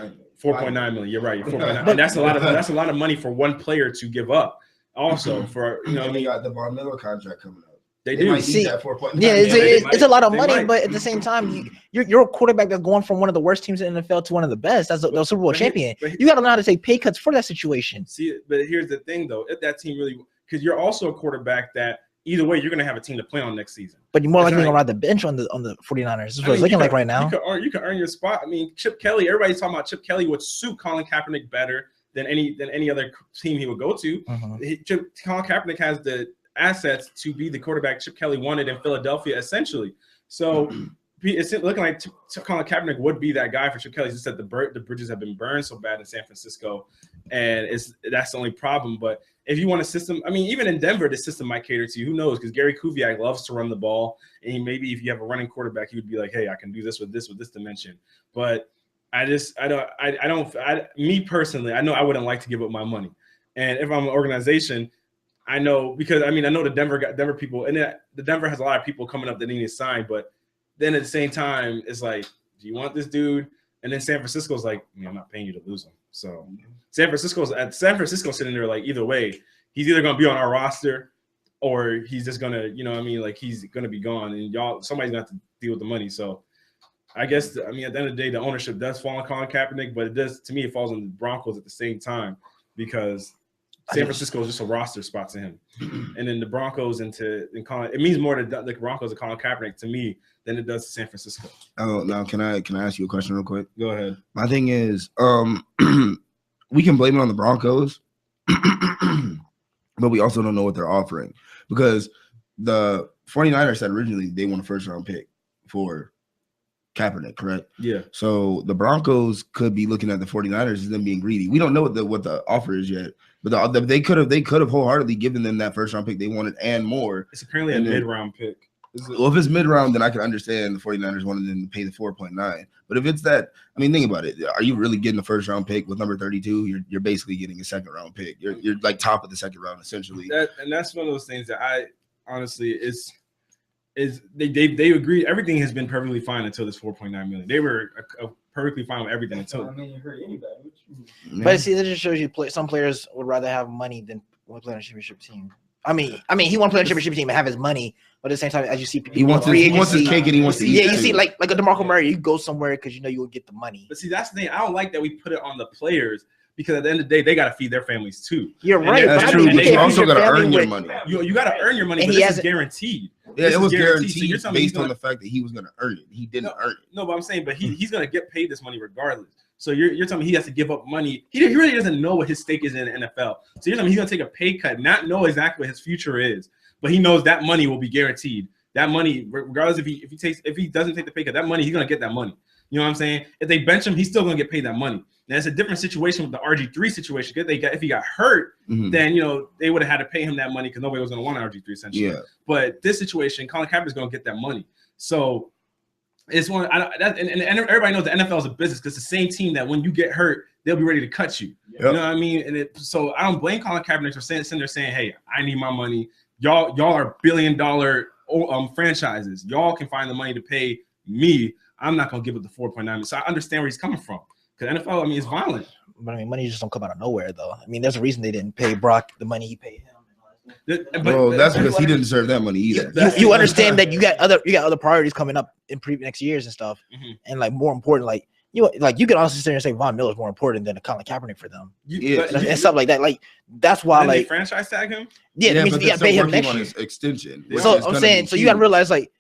million. You're right. 4.9. And that's a lot of money for one player to give up. Also, for they got the Von Miller contract coming up. They do see that 4.9. Yeah, it's a lot of money, but at the same time, you're a quarterback that's going from one of the worst teams in the NFL to one of the best. That's the Super Bowl champion. You got to know how to take pay cuts for that situation. See, but here's the thing, though. If that team really, because you're also a quarterback that either way, you're going to have a team to play on next season. But you're more likely going to ride the bench on the 49ers. This is what it's looking like right now. You can earn your spot. I mean, Chip Kelly, everybody's talking about Chip Kelly would suit Colin Kaepernick better than any other team he would go to. Colin Kaepernick has the assets to be the quarterback Chip Kelly wanted in Philadelphia, essentially. So it's looking like Colin Kaepernick would be that guy for Chip Kelly. He just said the bridges have been burned so bad in San Francisco, and that's the only problem. But if you want a system, I mean, even in Denver, the system might cater to you. Who knows? Because Gary Kubiak loves to run the and maybe if you have a running quarterback, he would be like, "Hey, I can do this with this dimension." But me personally, I know I wouldn't like to give up my money, and if I'm an organization, I know, because I know the Denver people, and the Denver has a lot of people coming up that need to sign, but then at the same time, it's like, do you want this dude? And then San Francisco's like, I'm not paying you to lose him. So San Francisco sitting there like, either way, he's either going to be on our roster or he's just going to, like he's going to be gone, and somebody's going to have to deal with the money. So I guess, at the end of the day, the ownership does fall on Colin Kaepernick, but it falls on the Broncos at the same time, because San Francisco is just a roster spot to him. And then the Broncos it means more to the Broncos and Colin Kaepernick to me than it does to San Francisco. Oh, now can I ask you a question real quick? Go ahead. My thing is, we can blame it on the Broncos, but we also don't know what they're offering, because the 49ers said originally they want a first-round pick for Kaepernick, correct? Yeah. So the Broncos could be looking at the 49ers as them being greedy. We don't know what the offer is yet, but they could have wholeheartedly given them that first round pick they wanted and more. It's apparently a mid-round pick. Well, if it's mid-round, then I can understand the 49ers wanted them to pay the 4.9. But if it's that, think about it. Are you really getting the first round pick with number 32? You're basically getting a second round pick. You're like top of the second round, essentially. That's one of those things that I honestly they agree everything has been perfectly fine until this 4.9 million. They were perfectly fine with everything until. You hurt anybody. But see, that just shows you some players would rather have money than want to play on a championship team. He want to play on a championship team and have his money, but at the same time, as you see, he wants his cake and he wants to eat. Yeah, you see, like a DeMarco Murray, you go somewhere because you will get the money. But see, that's the thing. I don't like that we put it on the players, because at the end of the day, they got to feed their families too. You're right. That's true. But you also got to earn your money. You got to earn your money, but this is guaranteed. Yeah, it was guaranteed based on the fact that he was going to earn it. He didn't earn it. No, but I'm saying, but he's going to get paid this money regardless. So you're telling me he has to give up money. He really doesn't know what his stake is in the NFL. So you're telling me he's going to take a pay cut, not know exactly what his future is, but he knows that money will be guaranteed. That money, regardless if he doesn't take the pay cut, that money, he's going to get that money. You know what I'm saying? If they bench him, he's still going to get paid that money. Now, it's a different situation with the RG3 situation. If he got hurt, then, they would have had to pay him that money because nobody was going to want RG3 essentially. Yeah. But this situation, Colin Kaepernick is going to get that money. So it's one, and everybody knows the NFL is a business, because it's the same team that when you get hurt, they'll be ready to cut you. Yep. You know what I mean? And so I don't blame Colin Kaepernick for sitting there saying, "Hey, I need my money. Y'all are billion-dollar franchises. Y'all can find the money to pay me. I'm not gonna give it the 4.9." So I understand where he's coming from, because NFL, I mean, it's violent. But I mean, money just don't come out of nowhere, though. I mean, there's a reason they didn't pay Brock the money he paid him. Well, that's because he didn't deserve that money either. You understand that you got other priorities coming up in next years and stuff, and like more important, like you can honestly sit there and say Von Miller is more important than a Colin Kaepernick for them, and stuff like that. Like that's why, like, they franchise tag him. Yeah, that means you got to pay him next year. His extension. So I'm saying, so you got to realize, like,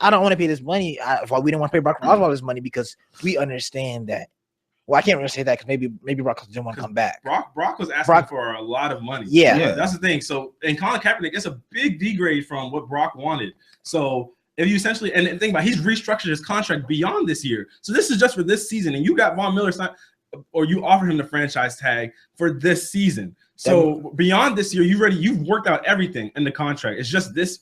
I don't want to pay this money. Why we didn't want to pay Brock Osweiler this money, because we understand that. Well, I can't really say that because maybe Brock didn't want to come back. Brock was asking for a lot of money. Yeah, that's the thing. So, and Colin Kaepernick, it's a big degrade from what Brock wanted. So, if you essentially, and think about it, he's restructured his contract beyond this year. So this is just for this season, and you got Von Miller signed, or you offer him the franchise tag for this season. So beyond this year, you've worked out everything in the contract. It's just this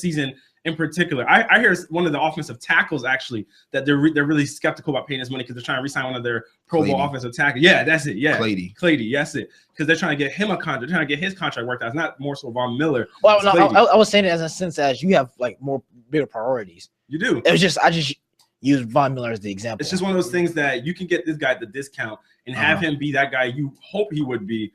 season in particular. I hear one of the offensive tackles actually that they're really skeptical about paying his money because they're trying to re-sign one of their Pro Bowl offensive tackles. Yeah, that's it. Yeah, Clady, that's it. Because they're trying to get him a contract. They're trying to get his contract worked out. It's not more so Von Miller. Well, no, I was saying it as a sense as you have like more bigger priorities. You do. It was just I just use Von Miller as the example. It's just one of those things that you can get this guy at the discount and have him be that guy you hope he would be.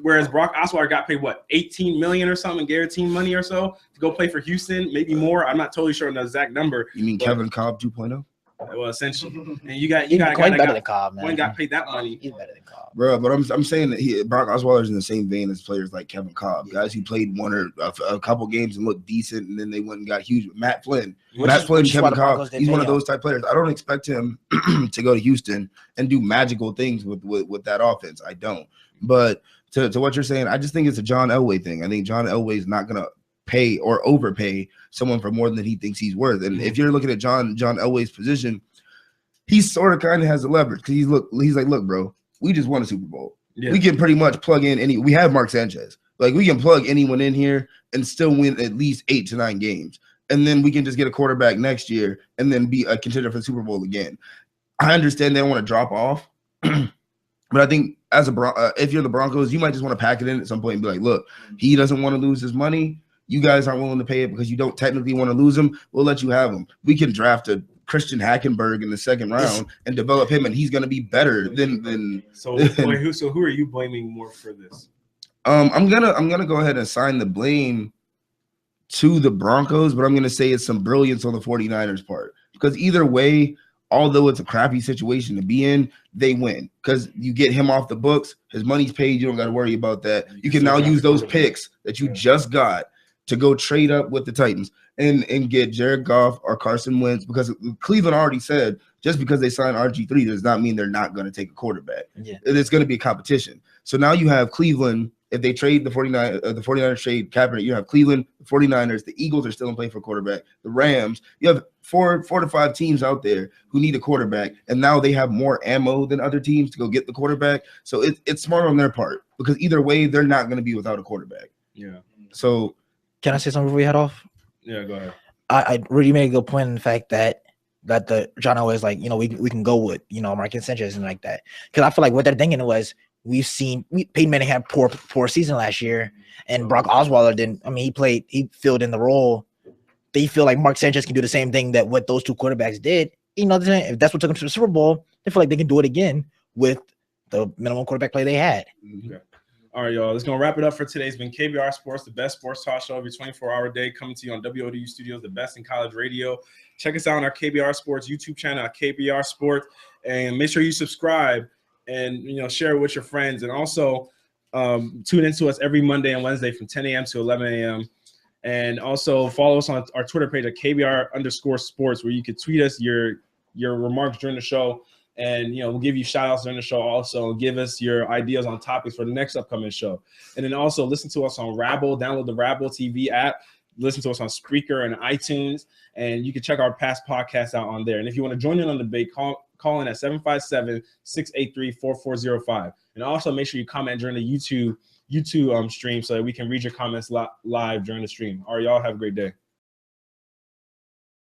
Whereas Brock Osweiler got paid what, $18 million or something, guaranteed money or so to go play for Houston, maybe more. I'm not totally sure on the exact number. You mean Kevin Cobb 2.0? Well, essentially, and you got better than Cobb, man. One got paid that money. He's better than Cobb, bro. But I'm saying that Brock Osweiler's in the same vein as players like Kevin Cobb, guys who played one or a couple games and looked decent, and then they went and got huge. Matt Flynn, Kevin Cobb, he's one of those type players. I don't expect him to go to Houston and do magical things with that offense. I don't. But to what you're saying, I just think it's a John Elway thing. I think John Elway is not gonna pay or overpay someone for more than he thinks he's worth. And if you're looking at John Elway's position, he sort of kind of has the leverage because he's like, look, bro, we just won a Super Bowl. Yeah. We can pretty much plug in we have Mark Sanchez. Like, we can plug anyone in here and still win at least 8 to 9 games. And then we can just get a quarterback next year and then be a contender for the Super Bowl again. I understand they don't want to drop off, but I think as if you're the Broncos, you might just want to pack it in at some point and be like, look, he doesn't want to lose his money. You guys aren't willing to pay it because you don't technically want to lose him. We'll let you have him. We can draft a Christian Hackenberg in the second round and develop him, and he's going to be better than. So who are you blaming more for this? I'm gonna go ahead and assign the blame to the Broncos, but I'm gonna say it's some brilliance on the 49ers part, because either way, although it's a crappy situation to be in, they win because you get him off the books. His money's paid. You don't got to worry about that. You can now use those picks that you just got to go trade up with the Titans and get Jared Goff or Carson Wentz, because Cleveland already said just because they signed RG3 does not mean they're not going to take a quarterback. Yeah. It's going to be a competition. So now you have Cleveland. If they trade the 49ers trade Kaepernick, you have Cleveland, the 49ers, the Eagles are still in play for quarterback, the Rams. You have four to five teams out there who need a quarterback, and now they have more ammo than other teams to go get the quarterback. So it's smart on their part, because either way, they're not going to be without a quarterback. Yeah. So can I say something before we head off? Yeah, go ahead. I really made a good point in the fact that the John always like, we can go with, Marcus Sanchez and like that. Because I feel like what they're thinking was, we've seen Peyton Manning had poor season last year, and Brock Osweiler didn't. I mean, he filled in the role. They feel like Mark Sanchez can do the same thing that what those two quarterbacks did. If that's what took them to the Super Bowl, they feel like they can do it again with the minimum quarterback play they had. Okay. All right, y'all. Let's go wrap it up for today. It's been KBR Sports, the best sports talk show every 24-hour day, coming to you on WODU Studios, the best in college radio. Check us out on our KBR Sports YouTube channel at KBR Sports, and make sure you subscribe and share it with your friends. And also tune into us every Monday and Wednesday from 10 a.m. to 11 a.m. And also follow us on our Twitter page at KBR_sports, where you can tweet us your remarks during the show. And, we'll give you shout outs during the show also. Give us your ideas on topics for the next upcoming show. And then also listen to us on Rabble. Download the Rabble TV app. Listen to us on Spreaker and iTunes. And you can check our past podcasts out on there. And if you want to join in on the debate, call in at 757-683-4405. And also make sure you comment during the YouTube stream so that we can read your comments live during the stream. All right, y'all have a great day.